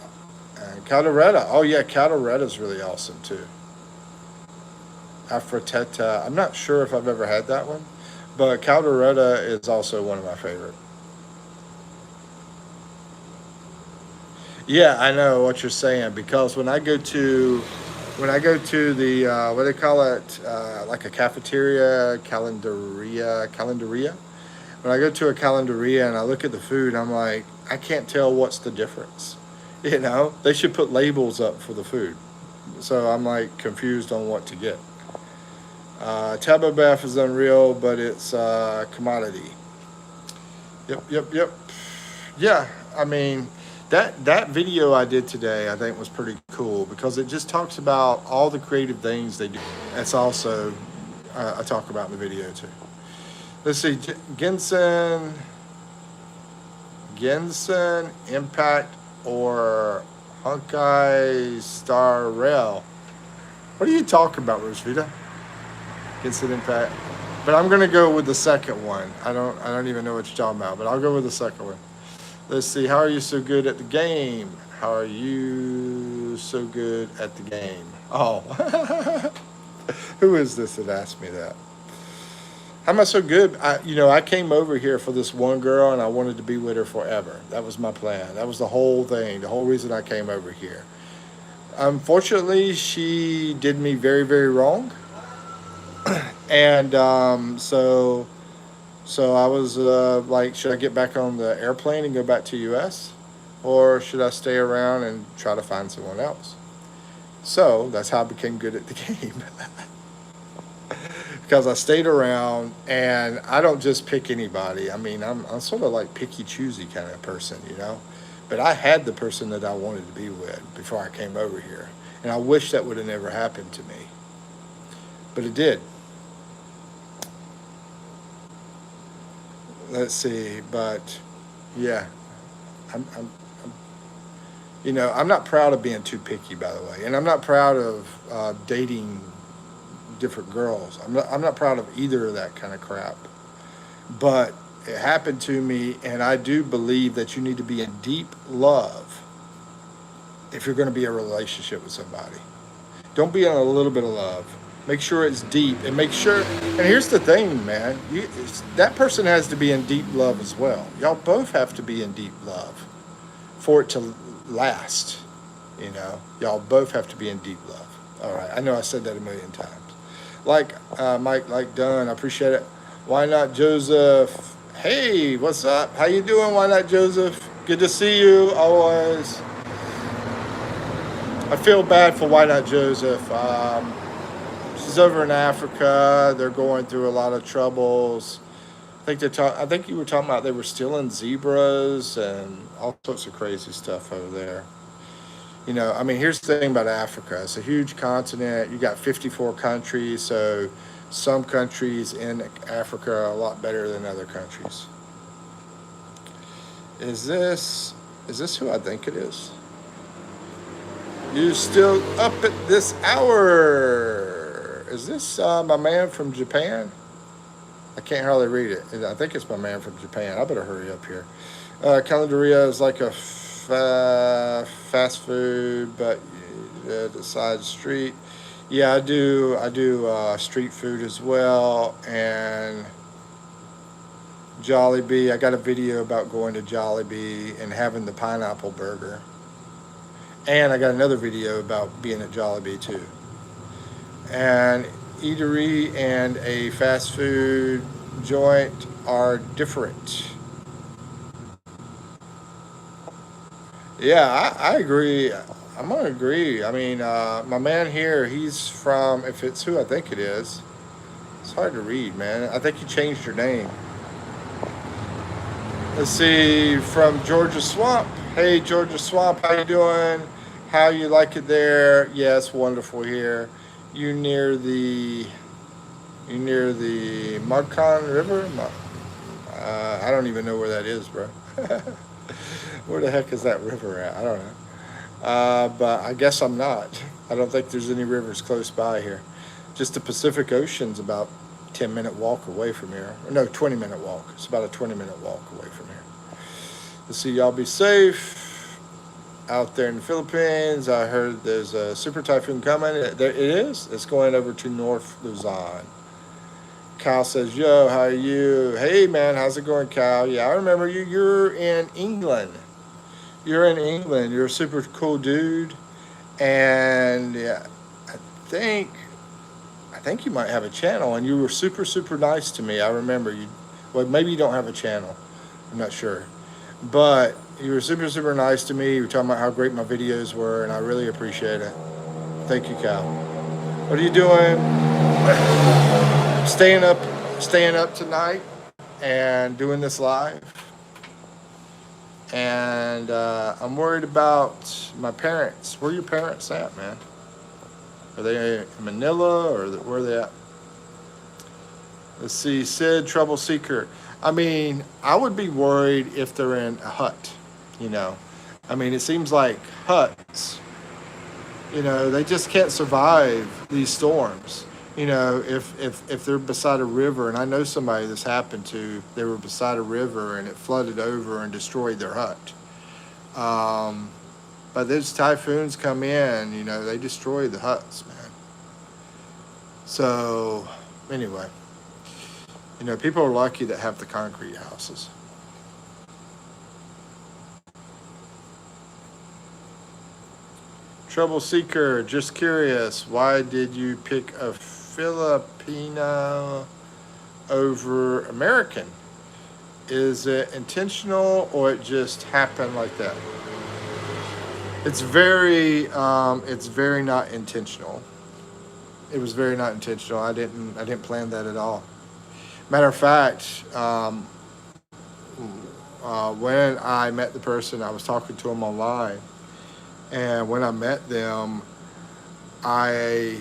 and caldereta. Oh yeah, caldereta is really awesome too. Afroteta. I'm not sure if I've ever had that one, but caldereta is also one of my favorite. Yeah, I know what you're saying because when I go to the what do they call it, like a cafeteria, calendaria. When I go to a calendaria and I look at the food, I'm like, I can't tell what's the difference. They should put labels up for the food. So I'm like confused on what to get. Tabo bath is unreal, but it's commodity. Yep. Yeah, I mean, that video I did today, I think was pretty cool because it just talks about all the creative things they do. It's also I talk about in the video too. Let's see, Gensen Impact or Honkai Star Rail. What are you talking about, Rosvita? Gensen Impact. But I'm gonna go with the second one. I don't even know what you're talking about, but I'll go with the second one. Let's see, how are you so good at the game? How are you so good at the game? Oh, who is this that asked me that? How am I so good? I came over here for this one girl and I wanted to be with her forever. That was my plan. That was the whole thing, the whole reason I came over here. Unfortunately, she did me very, very wrong. And so I was like, should I get back on the airplane and go back to US? Or should I stay around and try to find someone else? So that's how I became good at the game. Because I stayed around, and I don't just pick anybody. I mean, I'm sort of like picky choosy kind of person, you know. But I had the person that I wanted to be with before I came over here, and I wish that would have never happened to me, but it did. Let's see, but yeah, I'm I'm not proud of being too picky, by the way, and I'm not proud of dating different girls. I'm not proud of either of that kind of crap. But it happened to me, and I do believe that you need to be in deep love if you're going to be in a relationship with somebody. Don't be in a little bit of love. Make sure it's deep, and make sure. And here's the thing, man. That person has to be in deep love as well. Y'all both have to be in deep love for it to last. Y'all both have to be in deep love. All right. I know I said that a million times. Like Mike, like Dunn, I appreciate it. Why not Joseph? Hey, what's up? How you doing? Why not Joseph? Good to see you always. I feel bad for Why Not Joseph. She's over in Africa. They're going through a lot of troubles. I think you were talking about they were stealing zebras and all sorts of crazy stuff over there. I mean, here's the thing about Africa. It's a huge continent. You got 54 countries, so some countries in Africa are a lot better than other countries. Is this who I think it is? You still up at this hour? Is this my man from Japan? I can't hardly read it. I think it's my man from Japan. I better hurry up here. Calendaria is like a fast food, but the side street. Yeah, I do street food as well, and Jollibee. I got a video about going to Jollibee and having the pineapple burger, and I got another video about being at Jollibee too. And eatery and a fast food joint are different. Yeah, I agree. I'm gonna agree. I mean, my man here, he's from. If it's who I think it is, it's hard to read, man. I think you changed your name. Let's see, from Georgia Swamp. Hey, Georgia Swamp, how you doing? How you like it there? Yeah, it's wonderful here. You near the Mudcon River? I don't even know where that is, bro. Where the heck is that river at? I don't know. But I guess I'm not. I don't think there's any rivers close by here. Just the Pacific Ocean's about 10-minute walk away from here. No, 20-minute walk. It's about a 20-minute walk away from here. Let's see, y'all be safe out there in the Philippines. I heard there's a super typhoon coming. There it is. It's going over to North Luzon. Kyle says, yo, how are you? Hey, man, how's it going, Kyle? Yeah, I remember you. You're in England. You're in England. You're a super cool dude. And yeah, I think you might have a channel. And you were super, super nice to me. I remember you. Well, maybe you don't have a channel. I'm not sure. But you were super, super nice to me. You were talking about how great my videos were, and I really appreciate it. Thank you, Kyle. What are you doing? Staying up tonight and doing this live. And I'm worried about my parents. Where are your parents at, man? Are they in Manila or where are they at? Let's see, Sid, Trouble Seeker. I mean, I would be worried if they're in a hut, you know. I mean, it seems like huts, they just can't survive these storms. If they're beside a river, and I know somebody this happened to, they were beside a river and it flooded over and destroyed their hut. Um, but those typhoons come in, they destroy the huts, man. So, anyway, people are lucky that have the concrete houses. Trouble Seeker, just curious, why did you pick a Filipino over American? Is it intentional or it just happened like that? It's very not intentional. It was very not intentional. I didn't plan that at all. Matter of fact, when I met the person, I was talking to him online, and when I met them, I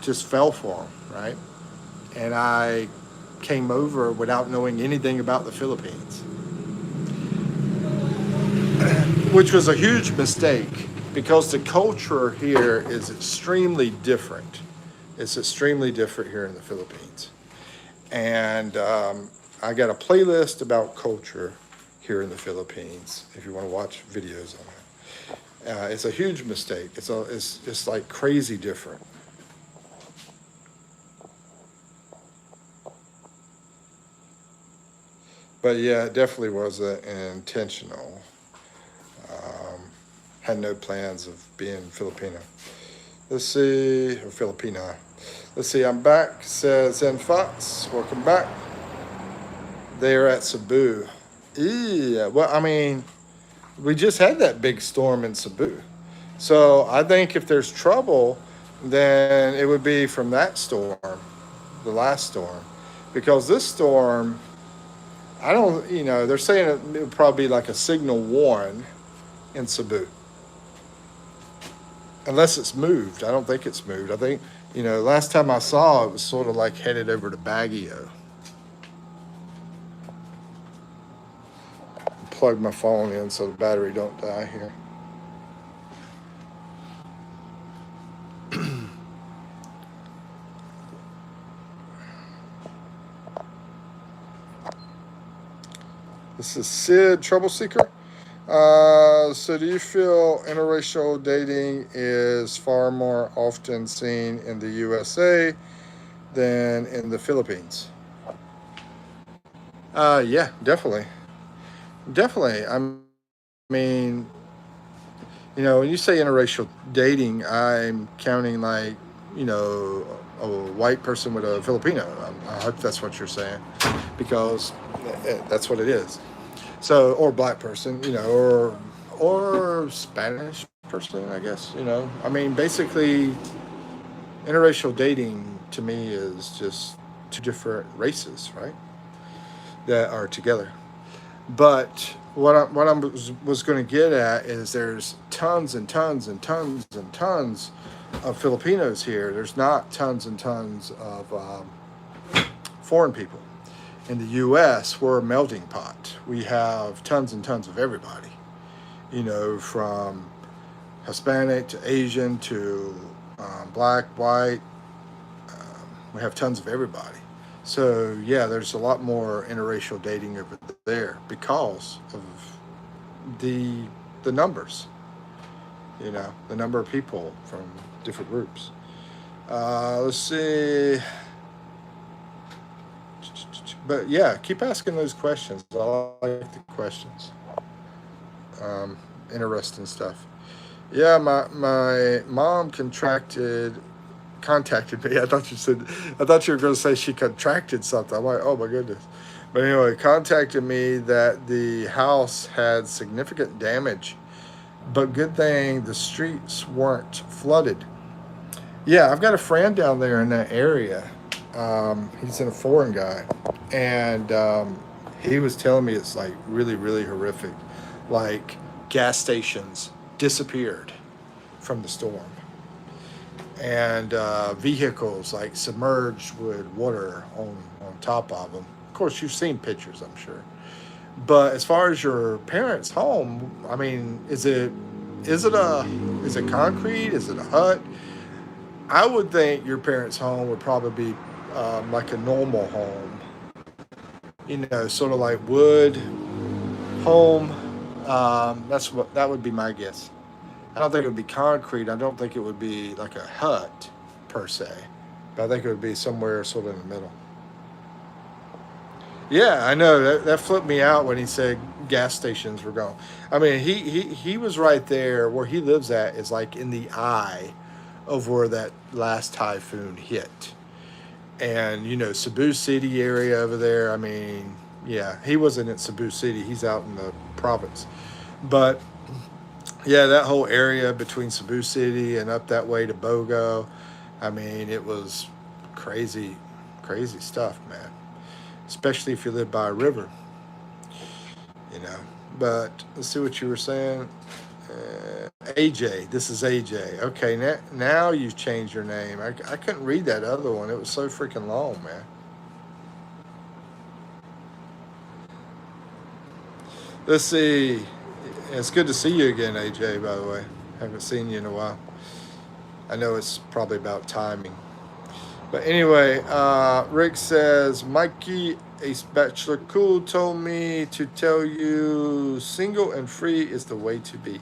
just fell for them, right? And I came over without knowing anything about the Philippines, which was a huge mistake because the culture here is extremely different. It's extremely different here in the Philippines. And I got a playlist about culture here in the Philippines if you want to watch videos on it. It's a huge mistake. It's just like crazy different. But yeah, it definitely wasn't intentional. Um, had no plans of being Filipino. Let's see, or Filipina. Let's see, I'm back, says Zen Fox. Welcome back. They are at Cebu. Yeah, well, I mean, we just had that big storm in Cebu. So I think if there's trouble, then it would be from that storm, the last storm. Because this storm, I don't, they're saying it would probably be like a signal one in Cebu. Unless it's moved. I don't think it's moved. I think, last time I saw it was sort of like headed over to Baguio. Plug my phone in so the battery don't die here. This is Sid, Trouble Seeker. So do you feel interracial dating is far more often seen in the USA than in the Philippines? Yeah, definitely. Definitely. I mean, when you say interracial dating, I'm counting like, a white person with a Filipino. I hope that's what you're saying, because that's what it is. So, or black person, or Spanish person, I guess. I mean, basically, interracial dating to me is just two different races, right? That are together. But what I was going to get at is there's tons and tons and tons and tons of Filipinos here. There's not tons and tons of foreign people. In the U.S., we're a melting pot. We have tons and tons of everybody, from Hispanic to Asian to black, white. We have tons of everybody. So yeah, there's a lot more interracial dating over there because of the the numbers. The number of people from different groups. Let's see. But yeah, keep asking those questions. I like the questions. Interesting stuff. Yeah, my mom contacted me. I thought you were going to say she contracted something. I'm like, oh my goodness. But anyway, contacted me that the house had significant damage, but good thing the streets weren't flooded. Yeah, I've got a friend down there in that area. He's a foreign guy, and he was telling me it's like really, really horrific. Like gas stations disappeared from the storm, and vehicles like submerged with water on top of them. Of course, you've seen pictures, I'm sure. But as far as your parents' home, I mean, is it concrete? Is it a hut? I would think your parents' home would probably be like a normal home, sort of like wood home. That would be my guess. I don't think it would be concrete. I don't think it would be like a hut per se, but I think it would be somewhere sort of in the middle. Yeah, I know that flipped me out when he said gas stations were gone. I mean, he was right there where he lives at is like in the eye of where that last typhoon hit, and Cebu City area over there. I mean, yeah, he wasn't in Cebu City. He's out in the province, but yeah, that whole area between Cebu City and up that way to Bogo. I mean, it was crazy, crazy stuff, man. Especially if you live by a river, you know. But let's see what you were saying. AJ, this is AJ. Okay, now you've changed your name. I couldn't read that other one. It was so freaking long, man. Let's see. It's good to see you again, AJ, by the way. Haven't seen you in a while. I know it's probably about timing. But anyway, Rick says, Mikey, a bachelor cool, told me to tell you single and free is the way to be.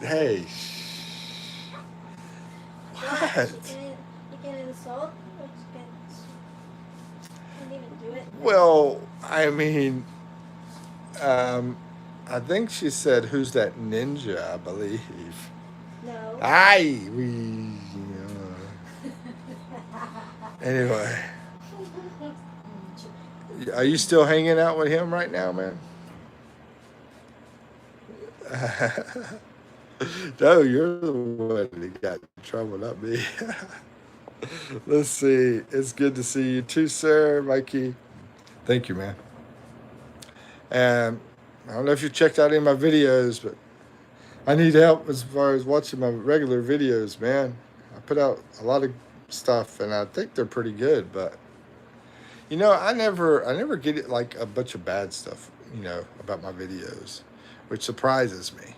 Hey. What? You can insult, or you can't even do it. Well, I mean, I think she said, "Who's that ninja?" I believe. No. Aye, Anyway, are you still hanging out with him right now, man? No, you're the one that got in trouble, not me. Let's see. It's good to see you too, sir, Mikey. Thank you, man. And I don't know if you checked out any of my videos, but I need help as far as watching my regular videos, man. I put out a lot of stuff, and I think they're pretty good. But I never get it like a bunch of bad stuff, about my videos, which surprises me.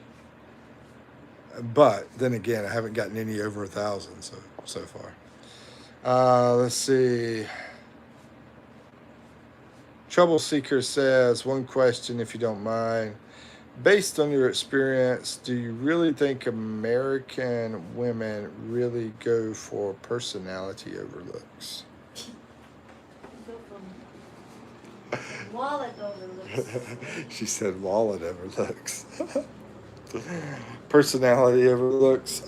But then again, I haven't gotten any over 1,000 so far. Let's see. Trouble Seeker says, one question, if you don't mind. Based on your experience, do you really think American women really go for personality over looks? Go from wallet over looks. She said wallet over looks. Personality over looks.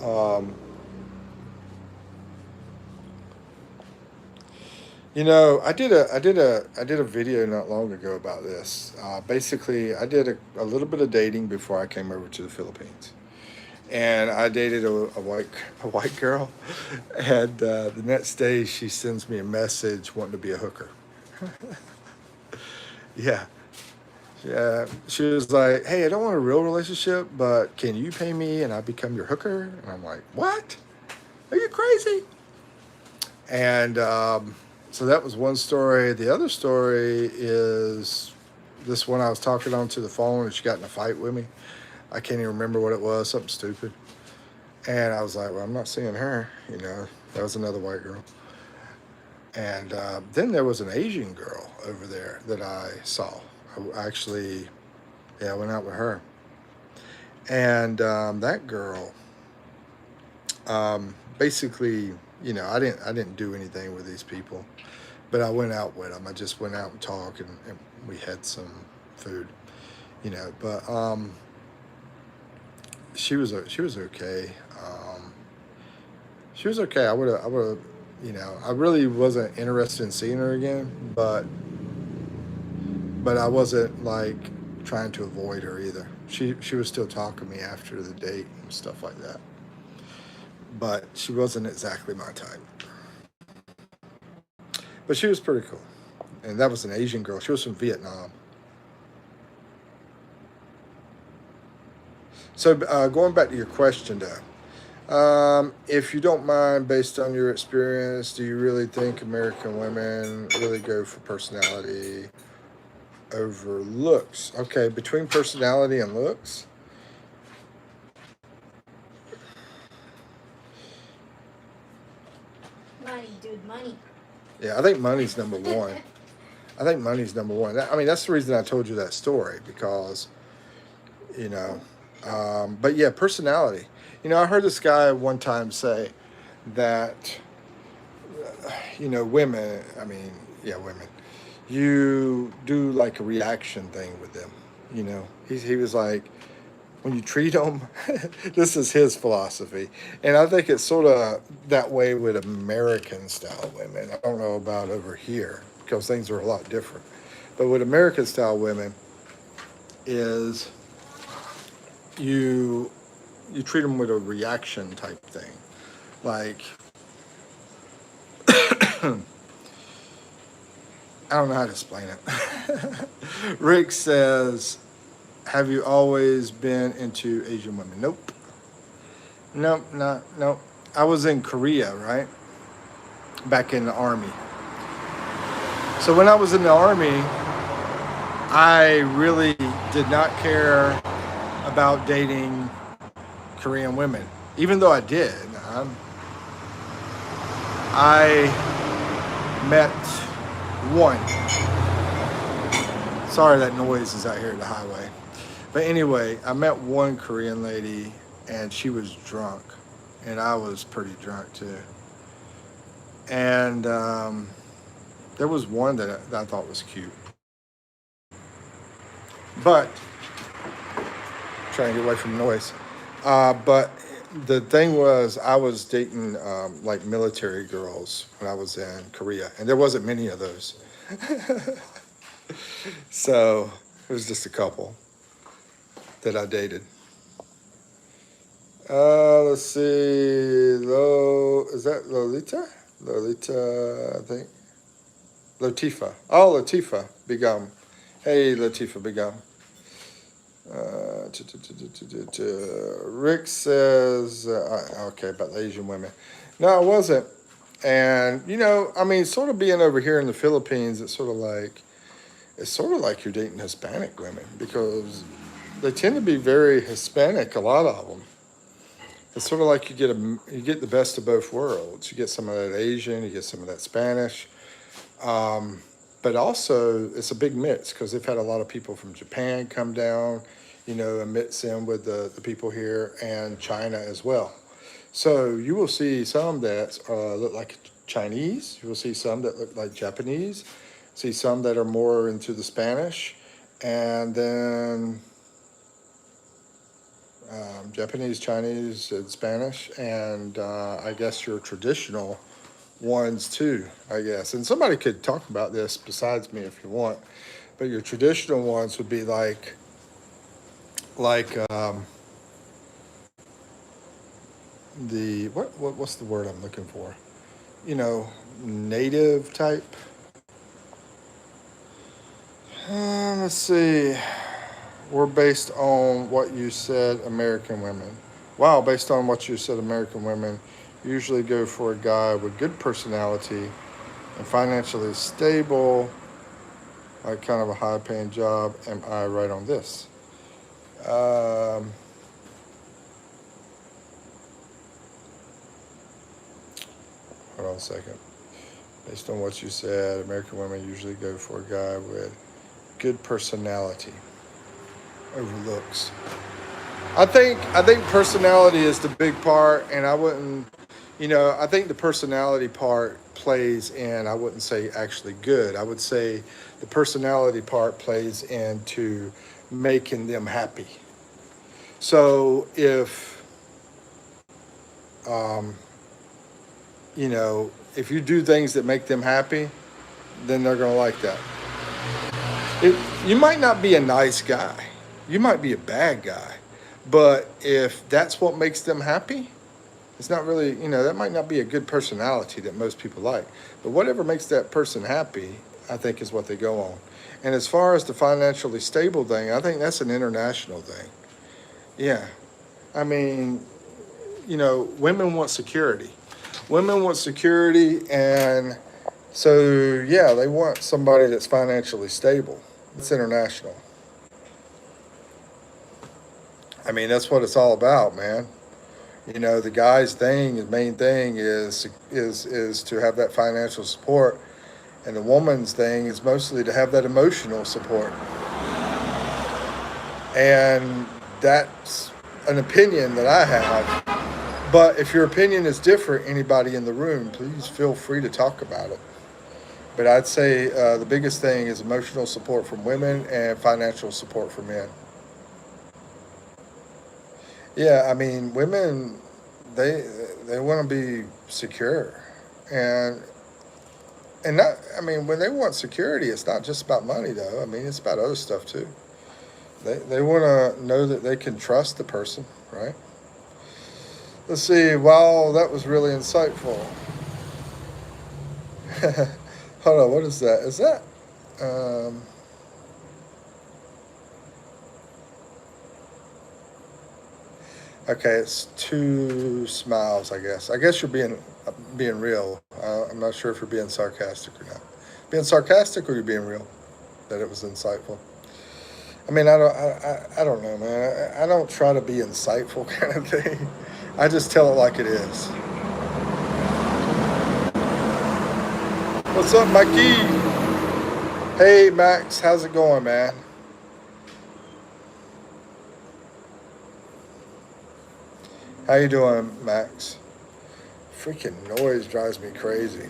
I did a video not long ago about this. Basically, I did a little bit of dating before I came over to the Philippines, and I dated a white girl, and the next day she sends me a message wanting to be a hooker. Yeah, yeah. She was like, "Hey, I don't want a real relationship, but can you pay me and I become your hooker?" And I'm like, "What? Are you crazy?" And so that was one story. The other story is this one I was talking on to the phone and she got in a fight with me. I can't even remember what it was, something stupid. And I was like, well, I'm not seeing her. That was another white girl. And then there was an Asian girl over there that I saw. I went out with her. And that girl, basically, I didn't do anything with these people. But I went out with them. I just went out and talked, and we had some food, But she was okay. She was okay. I would have, I really wasn't interested in seeing her again, but I wasn't like trying to avoid her either. She was still talking to me after the date and stuff like that. But she wasn't exactly my type. But she was pretty cool. And that was an Asian girl. She was from Vietnam. So going back to your question, though, if you don't mind, based on your experience, do you really think American women really go for personality over looks? Okay, between personality and looks, Money, dude, money. yeah, I think money's number one. I think money's number one. I mean, that's the reason I told you that story because you know. But yeah, personality. I heard this guy one time say that women. I mean, yeah, women. You do like a reaction thing with them. He was like, when you treat them, this is his philosophy, and I think it's sort of that way with American style women. I don't know about over here because things are a lot different, but with American style women is you you treat them with a reaction type thing, like I don't know how to explain it. Rick says, "Have you always been into Asian women?" Nope. Nope. Not nope. I was in Korea, right? Back in the army. So when I was in the army, I really did not care about dating Korean women, even though I did. I met one. Sorry, that noise is out here at the highway. But anyway, I met one Korean lady, and she was drunk, and I was pretty drunk too. And there was one that I thought was cute, but trying to get away from noise. But the thing was, I was dating like military girls when I was in Korea, and there wasn't many of those. So it was just a couple that I dated. Let's see. Is that Lolita? Lolita, I think. Latifa. Oh, Latifa Begum. Hey, Latifa Begum. Rick says, okay, about the Asian women. No, I wasn't. And, I mean, sort of being over here in the Philippines, it's sort of like you're dating Hispanic women because they tend to be very Hispanic, a lot of them. It's sort of like you get the best of both worlds. You get some of that Asian, you get some of that Spanish, but also it's a big mix because they've had a lot of people from Japan come down, and mix in with the people here and China as well. So you will see some that look like Chinese. You will see some that look like Japanese. See some that are more into the Spanish, and then Japanese, Chinese, and Spanish, and I guess your traditional ones too, I guess. And somebody could talk about this besides me if you want, but your traditional ones would be like the what's the word I'm looking for? Native type. Let's see. We're based on what you said, American women. Wow, based on what you said, American women usually go for a guy with good personality and financially stable, like kind of a high paying job. Am I right on this? Um, Hold on a second. Based on what you said, American women usually go for a guy with good personality over looks. I think personality is the big part, and I wouldn't, I think the personality part plays in. I wouldn't say actually good. I would say the personality part plays into making them happy. So um, if you do things that make them happy, then they're gonna like that. You might not be a nice guy. You might be a bad guy. But if that's what makes them happy, it's not really, that might not be a good personality that most people like. But whatever makes that person happy, I think is what they go on. And as far as the financially stable thing, I think that's an international thing. Yeah. I mean, women want security. Women want security, and so yeah, they want somebody that's financially stable. It's international. I mean, that's what it's all about, man. The guy's thing, his main thing is to have that financial support, and the woman's thing is mostly to have that emotional support. And that's an opinion that I have. But if your opinion is different, anybody in the room, please feel free to talk about it. But I'd say the biggest thing is emotional support from women and financial support from men. Yeah, I mean, women, they they want to be secure, and not. I mean, when they want security, it's not just about money, though. I mean, it's about other stuff too. They want to know that they can trust the person, right? Let's see. Wow, that was really insightful. Hold on, what is that? Is that? Um, okay, it's two smiles. I guess. I guess you're being real. I'm not sure if you're being sarcastic or not. Being sarcastic or you're being real? That it was insightful. I mean, I don't know, man. I don't try to be insightful kind of thing. I just tell it like it is. What's up, Mikey? Hey, Max. How's it going, man? How you doing, Max? Freaking noise drives me crazy.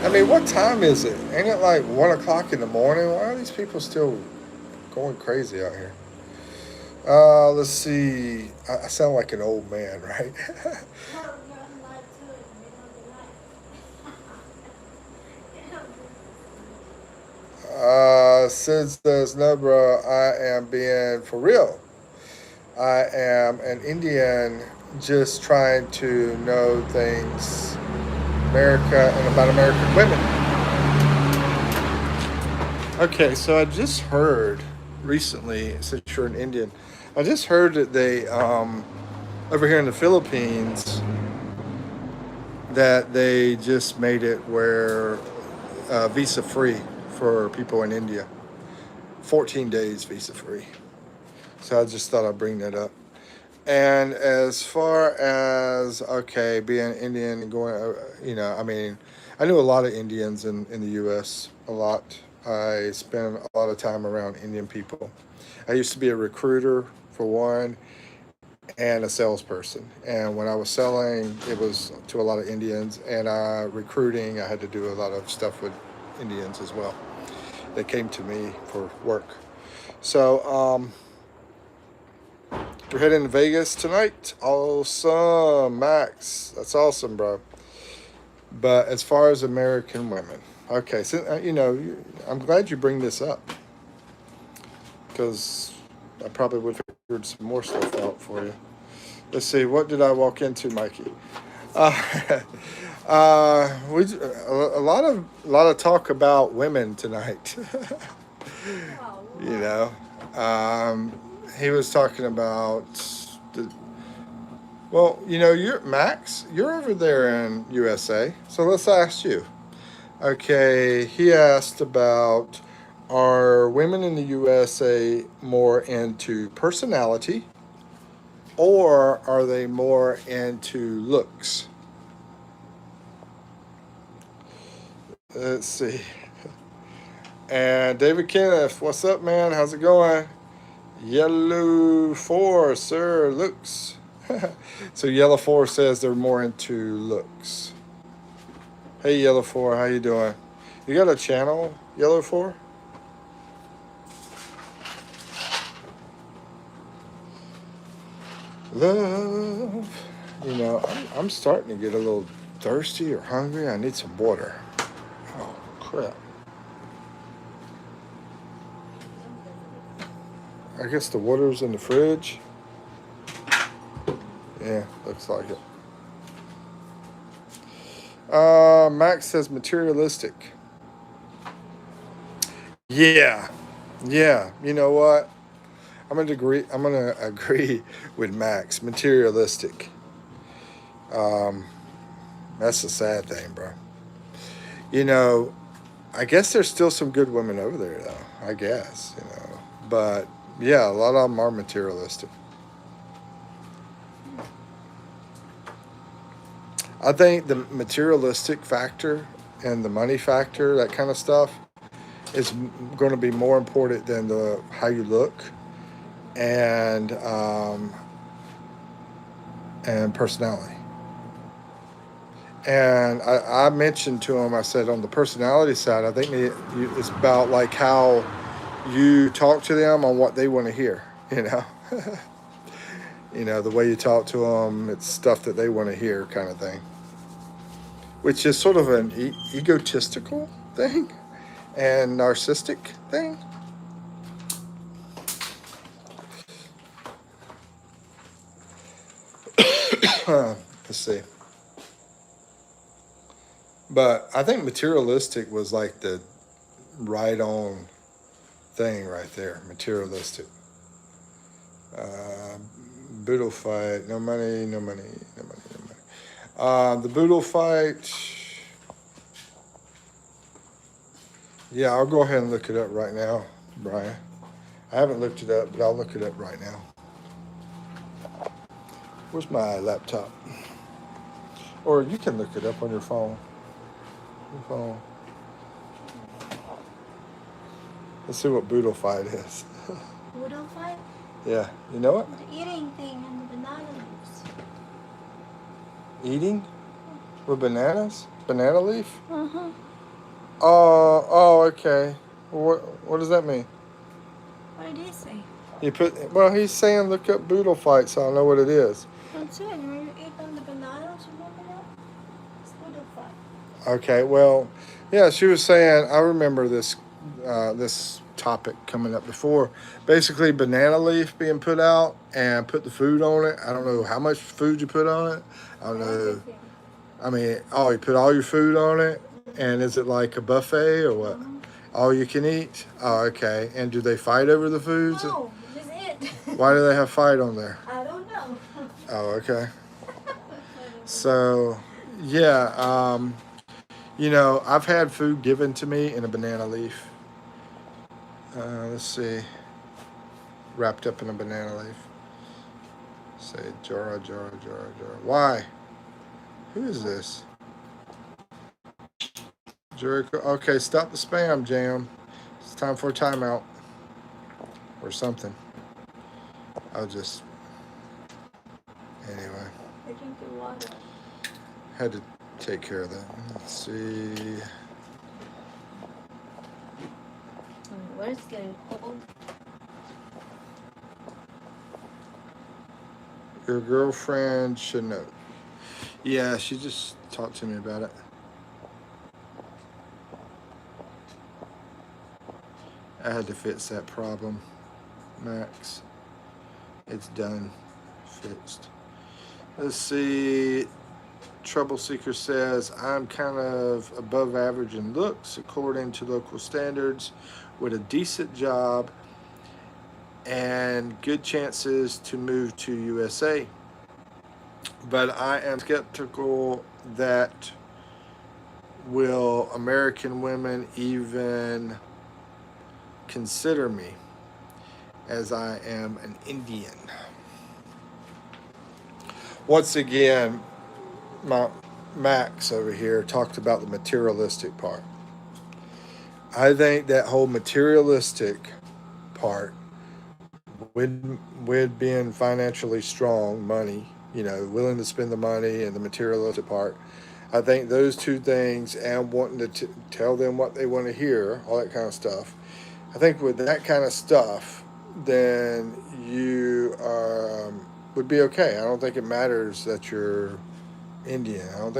I mean, what time is it? Ain't it like 1 o'clock in the morning? Why are these people still going crazy out here? Let's see. I sound like an old man, right? No, you're alive too in the middle of the night. You know, Sid says, no, bro, I am being for real. I am an Indian just trying to know things America and about American women. Okay, so I just heard recently, since you're an Indian, I just heard that they, over here in the Philippines, that they just made it where visa free for people in India. 14 days visa free. So I just thought I'd bring that up. And as far as, okay, being Indian and going, I mean, I knew a lot of Indians in the U.S., a lot. I spent a lot of time around Indian people. I used to be a recruiter, for one, and a salesperson. And when I was selling, it was to a lot of Indians. And recruiting, I had to do a lot of stuff with Indians as well. They came to me for work. So, we're heading to Vegas tonight. Awesome, Max. That's awesome, bro. But as far as American women, okay. So I'm glad you bring this up because I probably would have figured some more stuff out for you. Let's see. What did I walk into, Mikey? Uh, we a lot of talk about women tonight. oh, you wow. know, um, he was talking about the. Well, you're Max. You're over there in USA, so let's ask you. Okay, he asked about, are women in the USA more into personality or are they more into looks? Let's see. And David Kenneth, what's up, man? How's it going? Yellow 4, sir, looks. So Yellow 4 says they're more into looks. Hey, Yellow 4, how you doing? You got a channel, Yellow 4? Love. I'm starting to get a little thirsty or hungry. I need some water. Oh, crap. I guess the water's in the fridge. Yeah, looks like it. Max says materialistic. Yeah. Yeah, you know what? I'm gonna agree with Max. Materialistic. Um, that's the sad thing, bro. You know, I guess there's still some good women over there, though. I guess, but yeah, a lot of them are materialistic. I think the materialistic factor and the money factor, that kind of stuff, is going to be more important than the how you look and personality. And I mentioned to him, I said, on the personality side, I think it's about like how you talk to them on what they want to hear. The way you talk to them, it's stuff that they want to hear, kind of thing, which is sort of an egotistical thing and narcissistic thing. Let's see. But I think materialistic was like the right on thing right there. Materialistic. Uh, Boodle fight. No money, no money, no money, no money. The Boodle fight. Yeah, I'll go ahead and look it up right now, Brian. I haven't looked it up, but I'll look it up right now. Where's my laptop? Or you can look it up on your phone. Your phone. Let's see what Boodle fight is. Poodle fight? Yeah, you know it? The eating thing and the banana leaves. Eating with bananas? Banana leaf? Uh-huh. Oh, okay. What does that mean? What did he say? He's saying look up Boodle fight, so I know what it is. That's it. When you eat on the bananas, remember that? It's poodle fight. Okay, well, yeah, she was saying, I remember this topic coming up before. Basically, banana leaf being put out and put the food on it. I don't know how much food you put on it. I don't know. Everything. I mean, oh, you put all your food on it, and is it like a buffet or what? Mm-hmm. All you can eat? Oh, okay. And do they fight over the foods? No, this is it. Why do they have fight on there? I don't know. Oh, okay. So, yeah, I've had food given to me in a banana leaf. Let's see, wrapped up in a banana leaf. Say Jara, Jara, Jara, Jara. Why? Who is this? Jericho. Okay, stop the spam, Jam. It's time for a timeout or something. I'll just anyway. I drink the water. Had to take care of that. Let's see. Where it's getting cold. Your girlfriend should know. Yeah, she just talked to me about it. I had to fix that problem, Max. It's done. Fixed. Let's see. Trouble Seeker says, I'm kind of above average in looks according to local standards with a decent job and good chances to move to USA. But I am skeptical that will American women even consider me as I am an Indian. Once again, my Max over here talked about the materialistic part. I think that whole materialistic part with being financially strong, money, willing to spend the money and the materialistic part, I think those two things and wanting to tell them what they want to hear, all that kind of stuff. I think with that kind of stuff, then you would be okay. I don't think it matters that you're Indian. I don't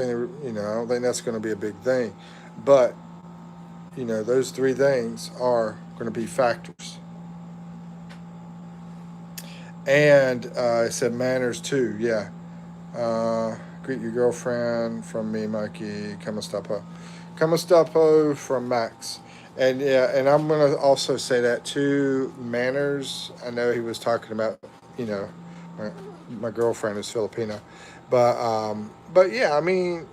think that's going to be a big thing. But, those three things are going to be factors. And I said manners too, yeah. Greet your girlfriend from me, Mikey. Kamastapo. Kamastapo from Max. And yeah, and I'm gonna also say that too. Manners. I know he was talking about, you know, my, my girlfriend is Filipino, but yeah, I mean,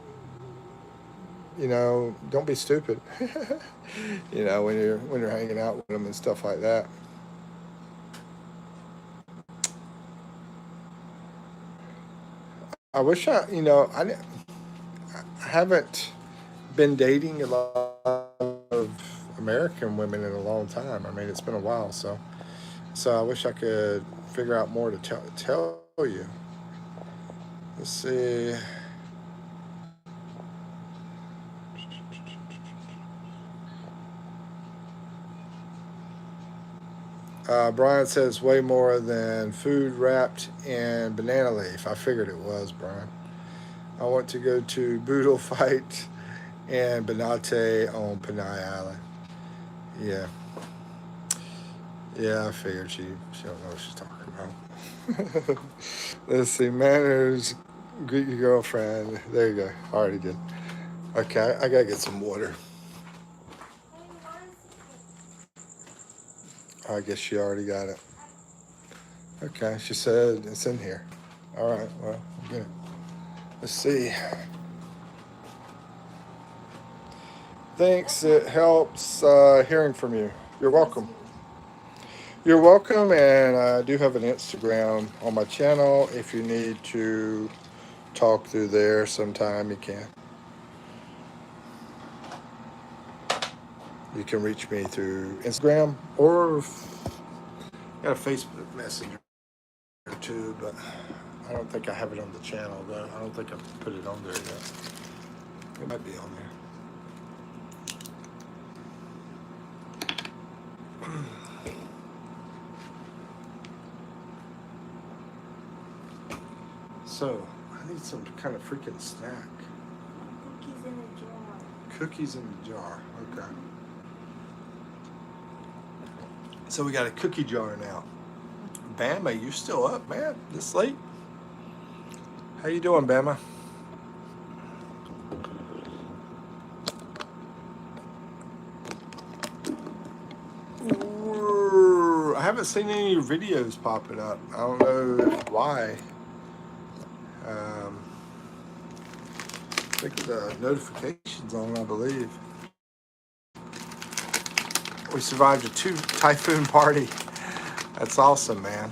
don't be stupid. When you're hanging out with them and stuff like that. I wish I haven't been dating a lot of American women in a long time. I mean, it's been a while, so I wish I could figure out more to tell you. Let's see. Brian says way more than food wrapped in banana leaf. I figured it was, Brian. I want to go to Boodle Fight and Banate on Panay Island. Yeah, yeah, I figured she don't know what she's talking about. Let's see, manners. Greet your girlfriend. There you go. Already did. Okay, I gotta get some water. I guess she already got it. Okay, she said it's in here. All right, well, I'll get it. Let's see. Thanks. It helps hearing from you. You're welcome. You're welcome, and I do have an Instagram on my channel. If you need to talk through there sometime, you can. You can reach me through Instagram or got a Facebook Messenger too, but I don't think I have it on the channel though. I don't think I put it on there yet. It might be on there. So I need some kind of freaking snack. Cookies in a jar. Cookies in the jar. Okay. So we got a cookie jar now. Bama, you still up, man? This late? How you doing, Bama? I haven't seen any of your videos popping up. I don't know why. I think the notifications on, I believe. We survived a typhoon party. That's awesome, man.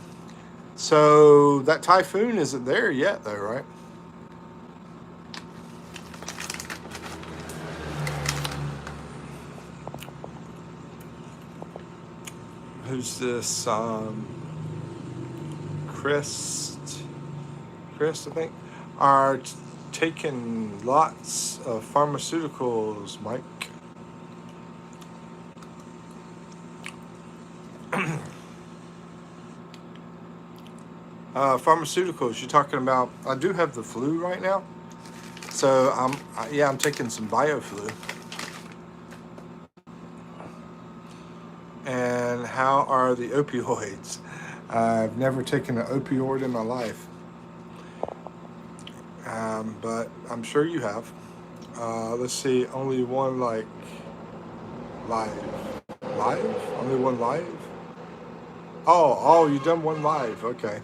So that typhoon isn't there yet, though, right? Who's this? Chris, I think, are taking lots of pharmaceuticals, Mike. Pharmaceuticals. You're talking about? I do have the flu right now, so I'm taking some BioFlu. And how are the opioids? I've never taken an opioid in my life, but I'm sure you have. Let's see, only one like live, only one live. Oh, you done one live? Okay.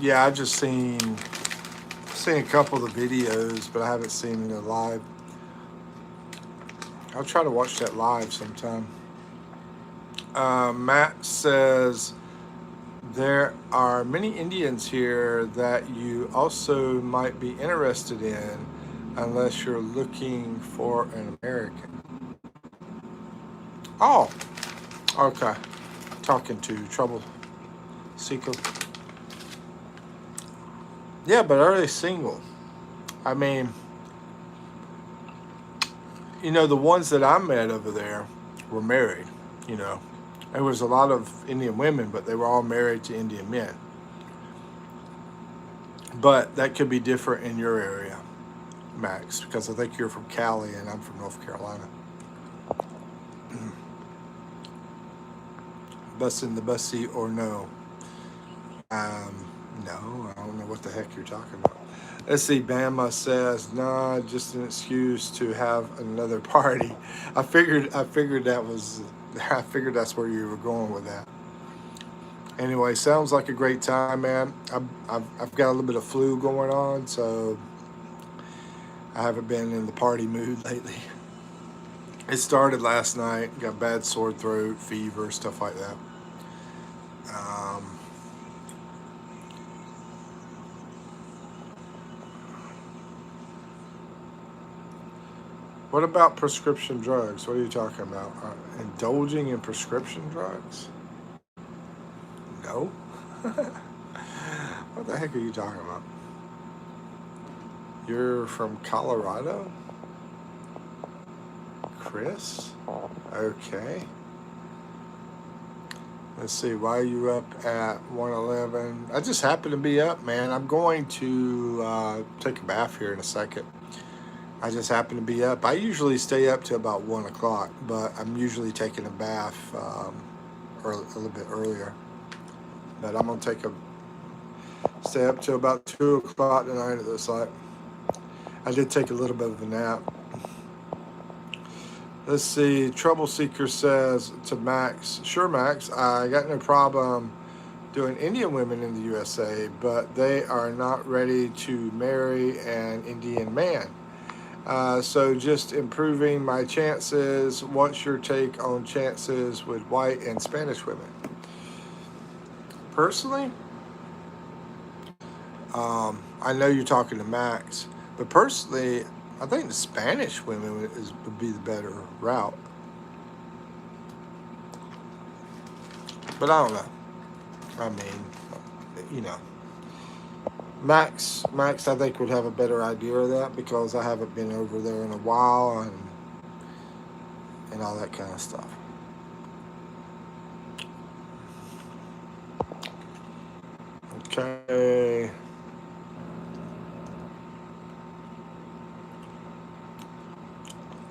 Yeah, I just seen a couple of the videos, but I haven't seen the live. I'll try to watch that live sometime. Matt says there are many Indians here that you also might be interested in, unless you're looking for an American. Oh, okay. Talking to Trouble Seeker. Yeah, but are they single? I mean, the ones that I met over there were married. You know, there was a lot of Indian women, but they were all married to Indian men. But that could be different in your area, Max, because I think you're from Cali and I'm from North Carolina. Bus in the bus seat or no? No, I don't know what the heck you're talking about. Let's see. Bama says, "Nah, just an excuse to have another party." I figured that was. I figured that's where you were going with that. Anyway, sounds like a great time, man. I've got a little bit of flu going on, so I haven't been in the party mood lately. It started last night. Got bad sore throat, fever, stuff like that. Um, what about prescription drugs? What are you talking about? Indulging in prescription drugs? No. What the heck are you talking about? You're from Colorado, Chris? Okay. Let's see. Why are you up at 1:11? I just happen to be up, man. I'm going to take a bath here in a second. I just happen to be up. I usually stay up to about 1 o'clock, but I'm usually taking a bath a little bit earlier. But I'm gonna stay up to about 2 o'clock tonight. It looks like I did take a little bit of a nap. Let's see. Trouble Seeker says to Max, "Sure, Max, I got no problem doing Indian women in the USA, but they are not ready to marry an Indian man. So just improving my chances. What's your take on chances with white and Spanish women?" Personally, I know you're talking to Max, but personally, I think the Spanish women would be the better route. But I don't know. I mean, you know, Max, I think would have a better idea of that because I haven't been over there in a while and all that kind of stuff. Okay.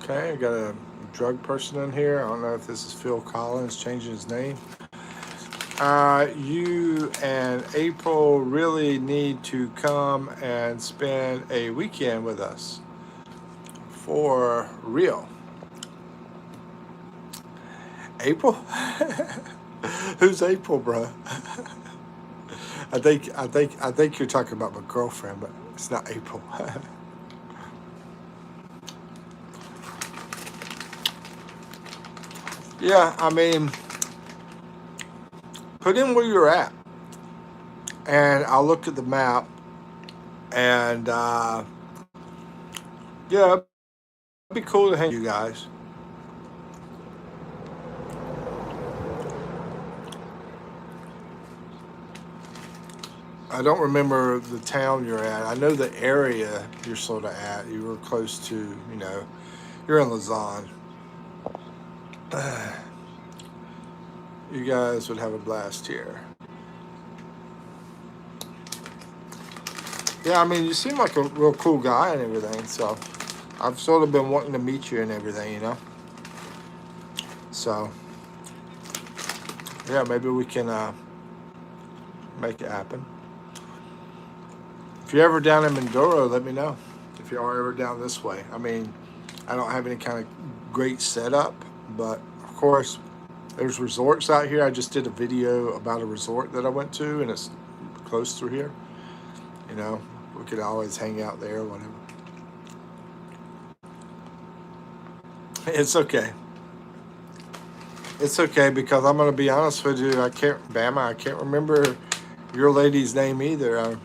Okay, I got a drug person in here. I don't know if this is Phil Collins changing his name. You and April really need to come and spend a weekend with us. For real. April? Who's April, bro? I think you're talking about my girlfriend, but it's not April. Yeah, I mean, put in where you're at, and I'll look at the map, and yeah, it'd be cool to hang with you guys. I don't remember the town you're at. I know the area you're sort of at. You were close to, you're in Lausanne. You guys would have a blast here. Yeah, I mean, you seem like a real cool guy and everything, so I've sort of been wanting to meet you and everything. So, yeah, maybe we can make it happen. If you're ever down in Mindoro, let me know. If you are ever down this way. I mean, I don't have any kind of great setup, but of course, there's resorts out here. I just did a video about a resort that I went to, and it's close through here. We could always hang out there or whatever. It's okay. It's okay because I'm gonna be honest with you. I can't remember your lady's name either. I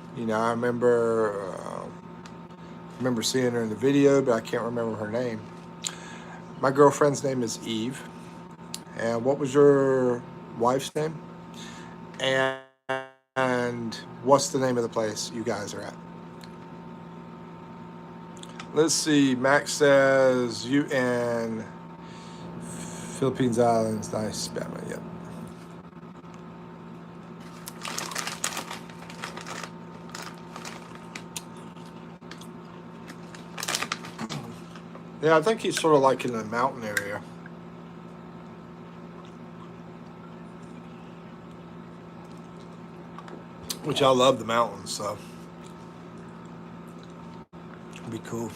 remember seeing her in the video, but I can't remember her name. My girlfriend's name is Eve. And what was your wife's name? And what's the name of the place you guys are at? Let's see. Max says you in Philippines Islands. Nice, Bama. Yep. Yeah, I think he's sort of like in the mountain area. Which I love the mountains, so. be cool.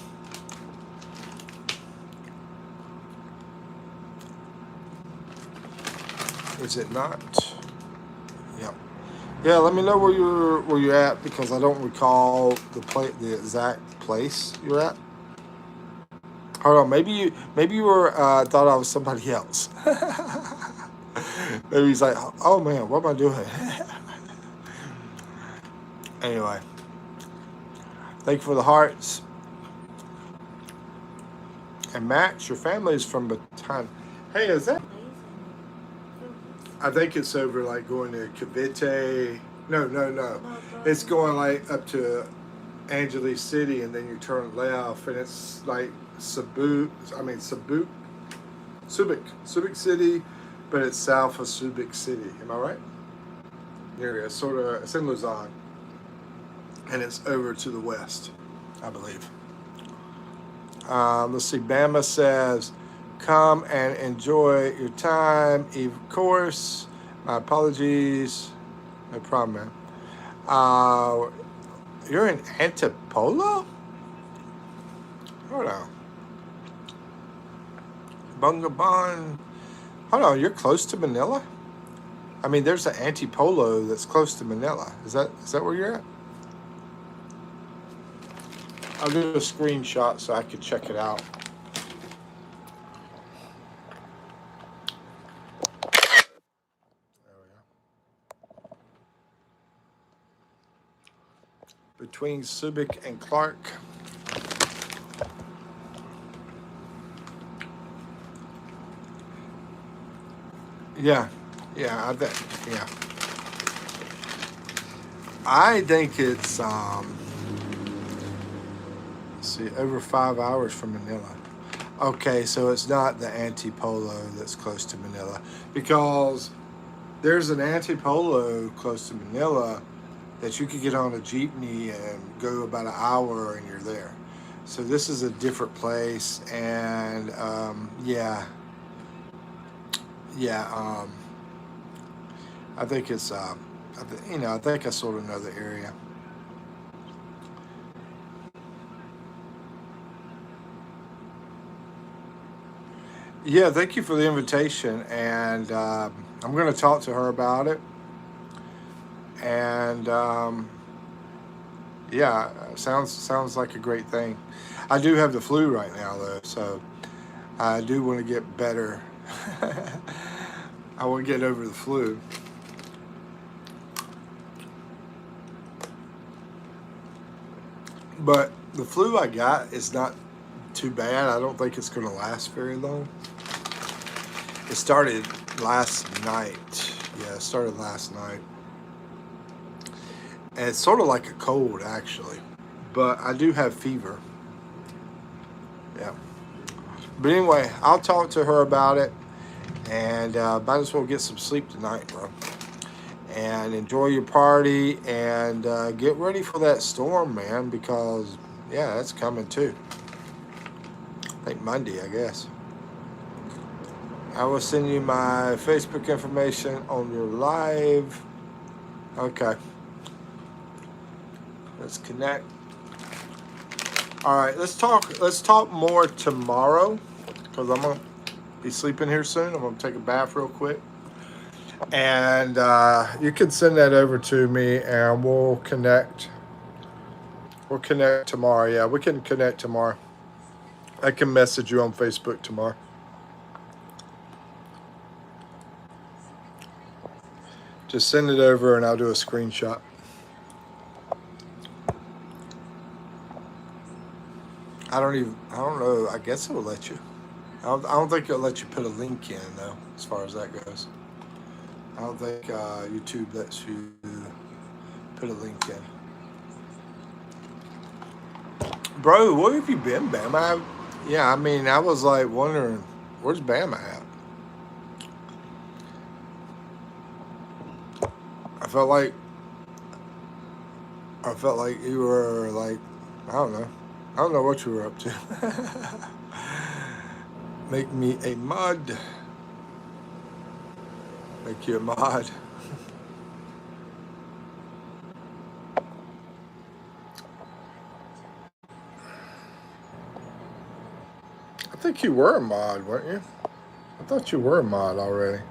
Is it not? Yeah. Yeah, let me know where you're at because I don't recall the exact place you're at. Hold on, maybe you were thought I was somebody else. Maybe he's like, oh man, what am I doing? Anyway, thank you for the hearts. And Max, your family is from Baton. Hey, is that? I think it's over like going to Cavite. No. It's going like up to Angeles City, and then you turn left, and it's like Subic City, but it's south of Subic City. Am I right? Yeah, it's it's in Luzon, and it's over to the west, I believe. Let's see. Bama says, "Come and enjoy your time." Eve, of course. My apologies. No problem, man. Uh, you're in Antipolo? Hold on. Bungabon. Hold on. You're close to Manila? I mean, there's an Antipolo that's close to Manila. Is that where you're at? I'll do a screenshot so I can check it out. There we go. Between Subic and Clark. Yeah, yeah, yeah. I think it's let's see, over 5 hours from Manila. Okay, so it's not the Antipolo that's close to Manila because there's an Antipolo close to Manila that you could get on a jeepney and go about an hour and you're there. So this is a different place, and yeah. I think it's I think I sort of know the area. Yeah, thank you for the invitation, and I'm going to talk to her about it. And yeah, sounds like a great thing. I do have the flu right now though, so I do want to get better. I want to get over the flu. But the flu I got is not too bad. I don't think it's going to last very long. It started last night. Yeah, it started last night. And it's sort of like a cold, actually. But I do have fever. Yeah. But anyway, I'll talk to her about it. And might as well get some sleep tonight, bro. And enjoy your party. And get ready for that storm, man. Because, yeah, that's coming too. I think Monday, I guess. I will send you my Facebook information on your live. Okay. Let's connect. All right, let's talk. Let's talk more tomorrow, because I'm gonna be sleeping here soon. I'm gonna take a bath real quick, and you can send that over to me, and we'll connect. We'll connect tomorrow. Yeah, we can connect tomorrow. I can message you on Facebook tomorrow. Just send it over, and I'll do a screenshot. I don't know. I guess it will let you. I don't think it'll let you put a link in though, as far as that goes. I don't think YouTube lets you put a link in. Bro, where have you been, Bam? Yeah, I mean, I was like wondering, where's Bama at? I felt like you were like, I don't know. I don't know what you were up to. Make me a mod. Make you a mod. think you were a mod, weren't you? I thought you were a mod already.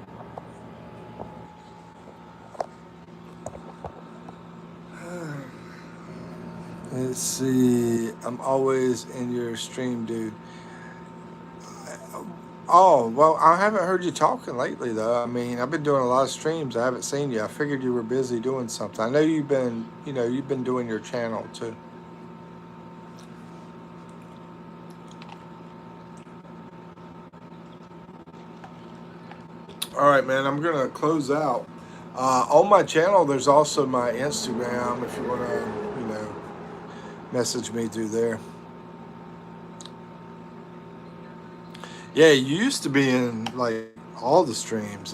Let's see. I'm always in your stream, dude. Oh, well, I haven't heard you talking lately, though. I mean, I've been doing a lot of streams. I haven't seen you. I figured you were busy doing something. I know you've been doing your channel too. All right, man, I'm going to close out. On my channel, there's also my Instagram if you want to, message me through there. Yeah, you used to be in like all the streams,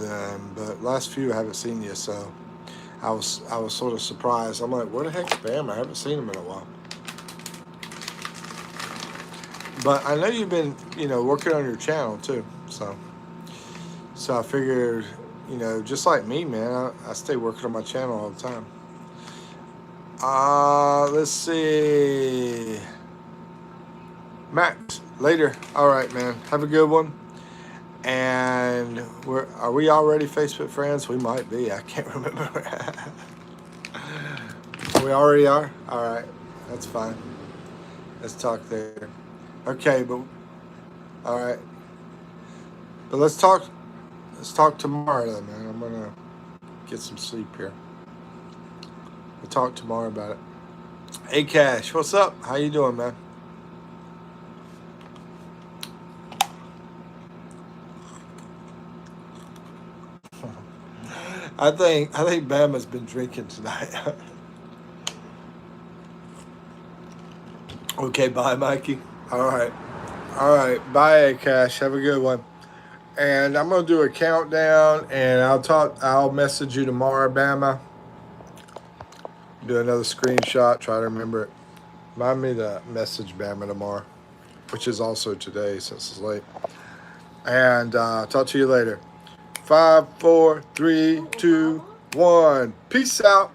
but last few I haven't seen you, so I was sort of surprised. I'm like, where the heck's Bam? I haven't seen him in a while. But I know you've been, working on your channel too, so I figured, just like me, man, I stay working on my channel all the time. Let's see. Max, later. All right, man. Have a good one. And are we already Facebook friends? We might be. I can't remember. We already are? All right. That's fine. Let's talk there. Okay, but all right. But let's talk tomorrow then, man. I'm gonna get some sleep here. We'll talk tomorrow about it. Hey Cash, what's up? How you doing, man? I think Bama's been drinking tonight. Okay, bye, Mikey. All right. Bye, Cash. Have a good one. And I'm gonna do a countdown, and I'll message you tomorrow, Bama. Do another screenshot. Try to remember it. Remind me to message Bama tomorrow, which is also today since it's late. And talk to you later. 5, 4, 3, 2, 1. Peace out.